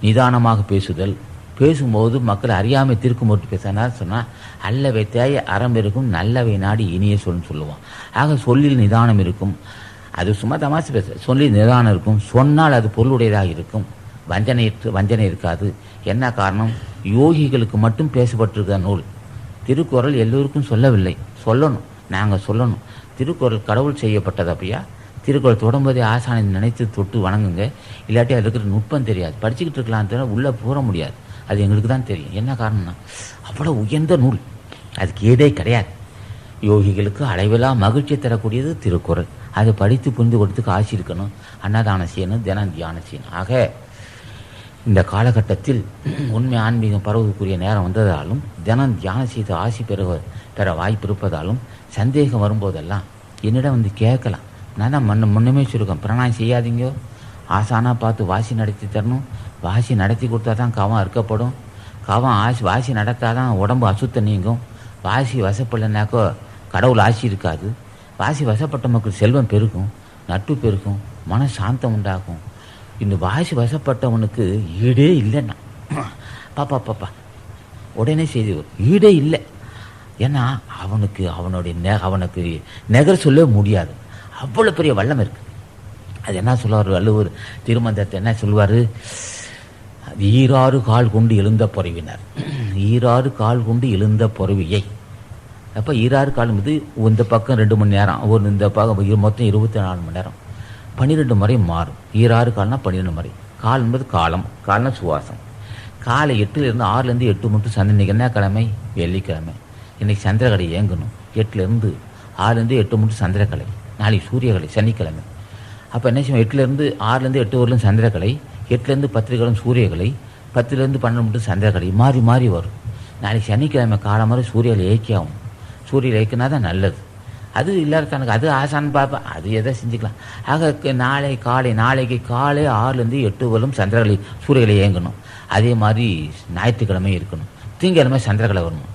நிதானமாக பேசுதல், பேசும்போது மக்கள் அறியாமை தீர்க்கும் போட்டு பேசினா சொன்னால் அல்லவை தேய அறம் இருக்கும், நல்லவை நாடி இனிய சொல்லுவான். ஆக சொல்லில் நிதானம் இருக்கும். அது சும்மா தமாசு பேச, சொல்லில் நிதானம் இருக்கும். சொன்னால் அது பொருளுடையதாக இருக்கும். வஞ்சனை இருக்காது. என்ன காரணம், யோகிகளுக்கு மட்டும் பேசப்பட்டிருக்கிற நூல். திருக்குறள் எல்லோருக்கும் சொல்லவில்லை, சொல்லணும், நாங்கள் சொல்லணும். திருக்குறள் கடவுள் செய்யப்பட்டது. அப்படியா திருக்குறள் தொடரும்போதே ஆசானை நினைத்து தொட்டு வணங்குங்க. இல்லாட்டி அது இருக்கிற நுட்பம் தெரியாது. படிச்சுக்கிட்டு இருக்கலாம் தவிர உள்ளே போக முடியாது. அது எங்களுக்கு தான் தெரியும். என்ன காரணம்னா அவ்வளோ உயர்ந்த நூல், அதுக்கு ஏதே கிடையாது. யோகிகளுக்கு அளவிலா மகிழ்ச்சி தரக்கூடியது திருக்குறள். அதை படித்து புரிந்து கொடுத்துக்கு ஆசி இருக்கணும். அன்னதானம் செய்யணும், தினம் தியானம் செய்யணும். ஆக இந்த காலகட்டத்தில் உண்மை ஆன்மீகம் பரவுவதற்குரிய நேரம் வந்ததாலும் தினம் தியானம் செய்து ஆசி பெற வாய்ப்பு இருப்பதாலும் சந்தேகம் வரும்போதெல்லாம் என்னிடம் கேட்கலாம். நான் தான் முன்னமே சொல்லிருக்கேன், பிராணாயம் செய்யாதீங்க, ஆசானாக பார்த்து வாசி நடத்தி தரணும். வாசி நடத்தி கொடுத்தா தான் கவம் அறுக்கப்படும். வாசி நடத்தால் தான் உடம்பு அசுத்த நீங்கும். வாசி வசப்படலைனாக்கோ கடவுள் ஆசி இருக்காது. வாசி வசப்பட்ட மக்கள் செல்வம் பெருகும், நட்பு பெருகும், மன சாந்தம் உண்டாகும். இந்த வாசி வசப்பட்டவனுக்கு ஈடே இல்லைன்னா பாப்பா உடனே செய்தி ஈடே இல்லை. ஏன்னா அவனுக்கு நெகர் சொல்ல முடியாது. அவ்வளோ பெரிய வல்லம் இருக்கு. அது என்ன சொல்லுவார் வள்ளுவர் திருமந்திரத்தை என்ன சொல்லுவார், ஈராறு கால் கொண்டு எழுந்த பொறவினர், ஈராறு கால் கொண்டு எழுந்த பொறவியை. அப்போ ஈராறு கால் வந்து இந்த பக்கம் 2 மணி நேரம், இந்த பக்கம் மொத்தம் 24 மணி நேரம், 12 முறை மாறும். ஈராறு கால்னா 12 முறை. கால் என்பது கால்னா சுவாசம். காலை 8லேருந்து 6லேருந்து 8 மட்டும் சந்தை. இன்றைக்கி என்ன கிழமை, வெள்ளிக்கிழமை. இன்றைக்கி சந்திரக்கலை இயங்கணும். 8லேருந்து 6லேருந்து 8 மட்டும் சந்திரக்கலை. நாளைக்கு சூரியக்கலை, சனிக்கிழமை. அப்போ என்ன செய்வோம், 8லேருந்து 6லேருந்து 8 வரலும் சந்திரக்கலை, 8லேருந்து 10 காலம் சூரியக்கலை, 10லேருந்து 12 மட்டும் சந்திரக்கலை, மாறி மாறி வரும். நாளைக்கு சனிக்கிழமை காலம் மாதிரி சூரியலை இயக்கியாகும். சூரியலை இயக்கினா தான் நல்லது. அது இல்லாத தனக்கு அது ஆசான்னு பார்ப்பேன், அது எதை செஞ்சுக்கலாம். ஆக நாளைக்கு காலை 6லேருந்து 8 வரலும் சந்திரக்கலை சூரியகளை இயங்கணும். அதே மாதிரி ஞாயிற்றுக்கிழமை இருக்கணும். திங்கக்கிழமை சந்திரக்கலை வரணும்.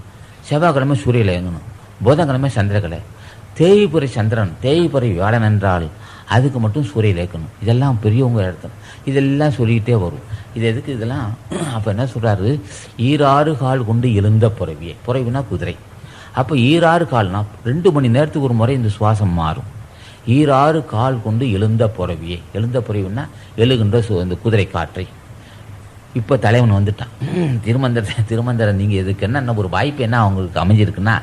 செவ்வாய்க்கிழமை சூரியலை இயங்கணும். புதன்கிழமை சந்திரக்கலை. தேய்புரை சந்திரன், தேய்புரை வியாழன் என்றால் அதுக்கு மட்டும் சூரியலை இயக்கணும். இதெல்லாம் பெரியவங்க இடத்துல இதெல்லாம் சொல்லிக்கிட்டே வரும். இது எதுக்கு இதெல்லாம்? அப்போ என்ன சொல்கிறாரு, ஈராறு கால் கொண்டு எழுந்த புறவியே. புறவினா குதிரை. அப்போ ஈராறு கால்னா 2 மணி நேரத்துக்கு ஒரு முறை இந்த சுவாசம் மாறும். ஈராறு கால் கொண்டு எழுந்த புறவியே. எழுந்த புறவின்னா எழுகின்ற இந்த குதிரை காற்றை. இப்போ தலைவன் வந்துட்டான். திருமந்திரம் நீங்கள் எதுக்கு என்ன ஒரு வாய்ப்பு என்ன அவங்களுக்கு அமைஞ்சிருக்குன்னா,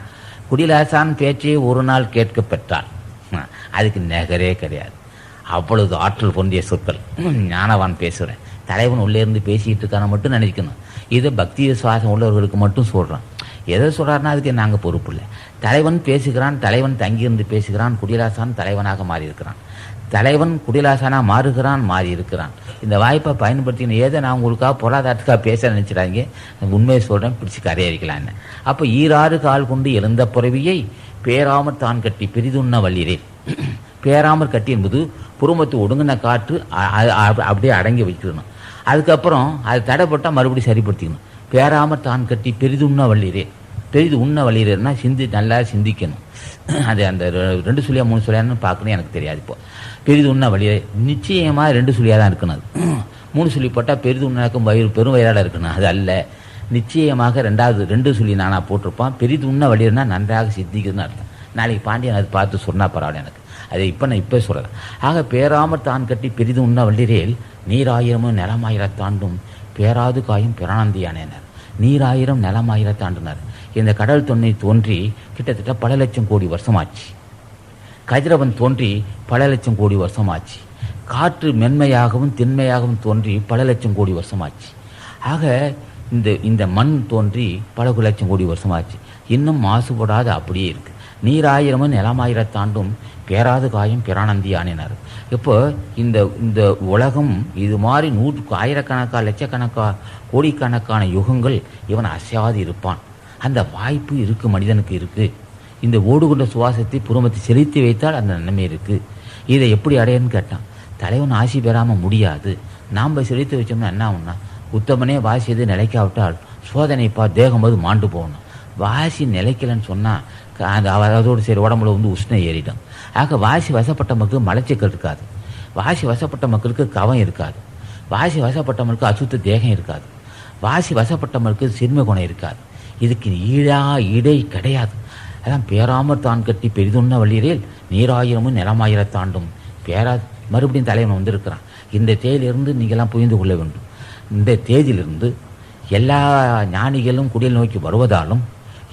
குடிலாசான் பேச்சை ஒரு நாள் கேட்க பெற்றால் அதுக்கு நகரே கிடையாது. அவ்வளவு ஆற்றல் பொருந்திய சொற்கள். ஞானவான் பேசுகிறேன், தலைவன் உள்ளே இருந்து பேசிகிட்டு இருக்கான மட்டும் நினைக்கணும். இதை பக்தி சுவாசம் உள்ளவர்களுக்கு மட்டும் சொல்கிறான். எதை சொல்கிறாருன்னா அதுக்கு நாங்கள் பொறுப்பு இல்லை. தலைவன் பேசுகிறான், தலைவன் தங்கியிருந்து பேசுகிறான், குடியரசான் தலைவனாக மாறி இருக்கிறான். தலைவன் குடியரசானாக மாறுகிறான், மாறி இருக்கிறான். இந்த வாய்ப்பை பயன்படுத்தின ஏதோ நான் உங்களுக்காக பொருளாதாரத்துக்காக பேச நினச்சிடாங்க, உண்மையை சொல்கிறேன், பிடிச்சி கரையறிக்கலாம். என்ன அப்போ ஈராறு கால் கொண்டு எழுந்த புறவியை பேராமற் தான் கட்டி பெரிதுண்ண வள்ளிரேன். பேராமற் கட்டி என்பது புறமத்து ஒடுங்கின காற்று அப்படியே அடங்கி வைக்கணும். அதுக்கப்புறம் அது தடைப்பட்டால் மறுபடியும் சரிப்படுத்திக்கணும். பேராமற் தான் கட்டி பெரிதுண்ண வள்ளிரேன். பெரிது உண்ண வள்ளிரேன்னா நல்லா சிந்திக்கணும். அது அந்த 2 சொல்லியா 3 சொல்லியான்னு பார்க்கணும், எனக்கு தெரியாது. இப்போ பெரிது உண்ண வள்ளிரே நிச்சயமாக 2 சொல்லியாக தான் இருக்கணும். அது 3 சொல்லி போட்டால் பெரிது உண்ணாக்கும் பெரும் வயிறாட இருக்கணும். அது அல்ல, நிச்சயமாக 2 சொல்லி நானாக போட்டிருப்பான். பெரிது உண்ண வள்ளிரேன்னா நன்றாக சிந்திக்குதுன்னு அர்த்தம். நாளைக்கு பாண்டியன் அது பார்த்து சொன்னால் பரவாயில்ல எனக்கு. அதை நான் இப்போ சொல்கிறேன். ஆக பேராமற் தான் கட்டி பெரிது உண்ண வள்ளிரேல் நீராயிரமும் நிலமாயிரத்தாண்டும் பேராது காயும் பிரானந்தியானேனர். நீராயிரம் நிலமாயிரத்தாண்டினார். இந்த கடல் தொன்னை தோன்றி கிட்டத்தட்ட பல லட்சம் கோடி வருஷமாச்சு. கதிரவன் தோன்றி பல லட்சம் கோடி வருஷமாச்சு. காற்று மென்மையாகவும் திண்மையாகவும் தோன்றி பல லட்சம் கோடி வருஷமாச்சு. ஆக இந்த மண் தோன்றி பல லட்சம் கோடி வருஷமாச்சு. இன்னும் மாசுபடாத அப்படியே இருக்குது. நீராயிரமும் நிலமாயிரத்தாண்டும் பேராது காயும் பிரானந்தி ஆனினார். இப்போ இந்த உலகம் இது மாதிரி ஆயிரக்கணக்கான லட்சக்கணக்கான கோடிக்கணக்கான யுகங்கள் இவன் அசையாது இருப்பான். அந்த வாய்ப்பு இருக்குது, மனிதனுக்கு இருக்குது. இந்த ஓடுகொண்ட சுவாசத்தை புறமத்தை செலுத்தி வைத்தால் அந்த நன்மை இருக்குது. இதை எப்படி அடையன்னு கேட்டான். தலைவன் ஆசி பெறாமல் முடியாது. நாம் செலுத்தி வச்சோம்னா என்ன ஆகும்னா, உத்தமனே வாசி எது நிலைக்காவிட்டால் சோதனைப்பா தேகம்போது மாண்டு போகணும். வாசி நிலைக்கலன்னு சொன்னால் அதோடு சரி உடம்புல உஷ்ணம் ஏறிடும். ஆக வாசி வசப்பட்ட மக்களுக்கு மலச்சிக்கல் இருக்காது. வாசி வசப்பட்ட மக்களுக்கு கவம் இருக்காது. வாசி வசப்பட்ட மக்களுக்கு அசுத்த தேகம் இருக்காது. வாசி வசப்பட்ட மக்களுக்கு சிறுமை குணம் இருக்காது. இதுக்கு இடை கிடையாது. அதான் பேராமற் தான் கட்டி பெரிதுண்ண வள்ளிரேல் நீராயிரமும் நிலமாயிரத்தாண்டும் பேராது. மறுபடியும் தலைவன் வந்திருக்கிறான். இந்த தேதியிலிருந்து நீங்கள்லாம் புரிந்து கொள்ள வேண்டும். இந்த தேதியிலிருந்து எல்லா ஞானிகளும் குடியில் நோக்கி வருவதாலும்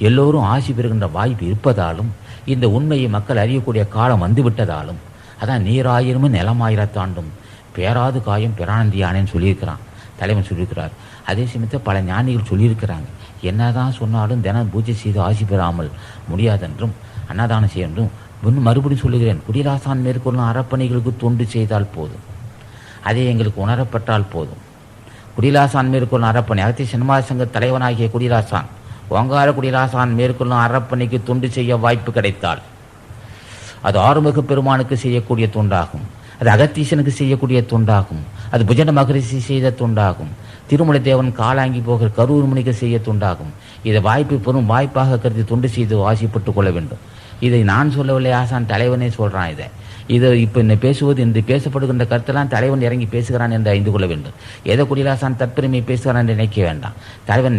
எல்லோரும் ஆசி பெறுகின்ற வாய்ப்பு இருப்பதாலும் இந்த உண்மையை மக்கள் அறியக்கூடிய காலம் வந்துவிட்டதாலும் அதான் நீராயிரமும் நிலமாயிரத்தாண்டும் பேராது காயம் பிரானந்தியானேன்னு சொல்லியிருக்கிறான். தலைவன் சொல்லியிருக்கிறார். அதே சமயத்தில் பல ஞானிகள் சொல்லியிருக்கிறாங்க, என்னதான் சொன்னாலும் தினம் பூஜை செய்து ஆசி பெறாமல் முடியாதென்றும் அன்னதானம் செய்யென்றும். இன்னும் மறுபடியும் சொல்லுகிறேன், குடிலாசான் மேற்கொள்ளும் அறப்பணிகளுக்கு தொண்டு செய்தால் போதும். அதே எங்களுக்கு உணரப்பட்டால் போதும். குடிலாசான் மேற்கொள்ளும் அறப்பணி அகத்திய சினிமா சங்க தலைவனாகிய குடிலாசான் ஓங்கார குடிலாசான் மேற்கொள்ளும் அறப்பணிக்கு தொண்டு செய்ய வாய்ப்பு கிடைத்தால் அது ஆறுமுக பெருமானுக்கு செய்யக்கூடிய தொண்டாகும். அது அகத்தீசனுக்கு செய்யக்கூடிய தொண்டாகும். அது புஜன மகரிஷி செய்த தொண்டாகும். திருமலை தேவன் காலாங்கி போகிற கரூர் மணிக்கு செய்ய தொண்டாகும். இதை வாய்ப்பு பெரும் வாய்ப்பாக கருதி தொண்டு செய்து ஆசைப்பட்டுக் கொள்ள வேண்டும். இதை நான் சொல்லவில்லை, ஆசான் தலைவனே சொல்கிறான். இதை இப்போ இந்த பேசுவது இந்த பேசப்படுகின்ற கருத்தெல்லாம் தலைவன் இறங்கி பேசுகிறான் என்று அறிந்து கொள்ள வேண்டும். ஏதோ குடிலாசான் தற்பெருமை பேசுகிறான் என்று நினைக்க வேண்டாம். தலைவன்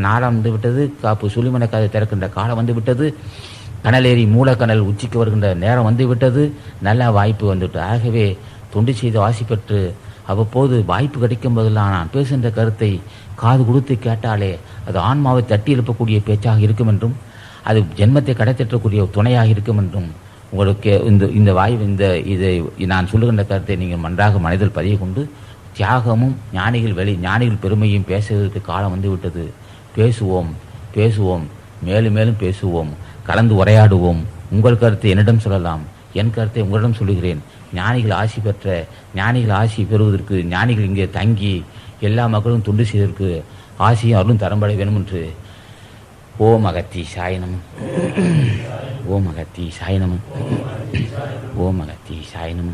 நாளம் வந்து விட்டது. காப்பு சுழிமனை கதை திறக்கின்ற காலம் வந்து விட்டது. கனலேறி மூலக்கனல் உச்சிக்கு வருகின்ற நேரம் வந்து விட்டது. நல்ல வாய்ப்பு வந்துவிட்டு. ஆகவே தொண்டு செய்து ஆசி பெற்று அவ்வப்போது வாய்ப்பு கிடைக்கும் போதெல்லாம் நான் பேசுகின்ற கருத்தை காது கொடுத்து கேட்டாலே அது ஆன்மாவை தட்டி எழுப்பக்கூடிய பேச்சாக இருக்கும் என்றும் அது ஜென்மத்தை கடைத்தட்டக்கூடிய துணையாக இருக்கும் என்றும் உங்களுக்கு இந்த வாய்ப்பு இதை நான் சொல்லுகின்ற கருத்தை நீங்கள் நன்றாக மனதில் பதிய கொண்டு தியாகமும் ஞானிகள் பெருமையும் பேசுவதற்கு காலம் வந்து விட்டது. பேசுவோம், மேலும் மேலும் பேசுவோம், கலந்து உரையாடுவோம். உங்கள் கருத்தை என்னிடம் சொல்லலாம், என் கருத்தை உங்களிடம் சொல்லுகிறேன். ஞானிகள் ஆசி பெறுவதற்கு ஞானிகள் இங்கே தங்கி எல்லா மக்களும் தொண்டு செய்வதற்கு ஆசியும் அருளும் தரம்பட வேணும் என்று ஓம் அகத்தி சாயனம், ஓம் அகத்தி சாயனம், ஓம் அகத்தி சாயனம்,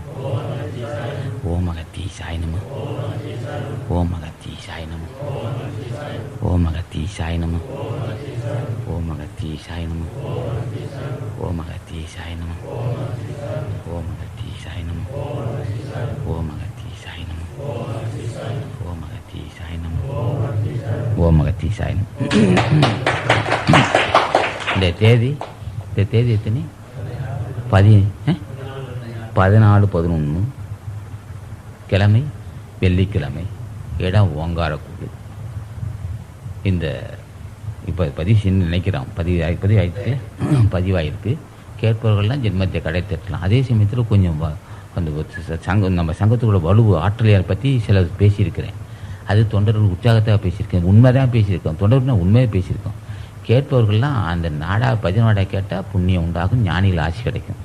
ஓம் அகத்தி சாயனம், ஓம் அகத்தி சாயனம், ஓம் அகத்தி சாயனம், ஓம் அகத்தி சாயனம், ஓம் அகத்தி சாயனம், ஓம் அகத்தி சாயனம், ஓம் அகத்தி சாயனம், ஓம் அகத்தி சாயனம், ஓம் அகத்தி சாயனம். இந்த தேதி எத்தனை? 14/11 கிழமை, வெள்ளிக்கிழமை. இடம் ஓங்காரக்குடி. இந்த இப்போ பதிவு நினைக்கிறோம், பதிவாயிருக்கு. கேட்பவர்கள்லாம் ஜென்மத்தை கடைத்தட்டலாம். அதே சமயத்தில் கொஞ்சம் அந்த நம்ம சங்கத்துக்குள்ள வலுவு ஆற்றலையை பற்றி சில பேசியிருக்கிறேன். அது தொண்டர்கள் உற்சாகத்தாக பேசியிருக்கேன். உண்மை தான் பேசியிருக்கோம். தொண்டர்கள் உண்மையாக பேசியிருக்கோம். கேட்பவர்கள்லாம் அந்த நாடா பதினாடா கேட்டால் புண்ணியம் உண்டாகும், ஞானிகள் ஆசி கிடைக்கும்.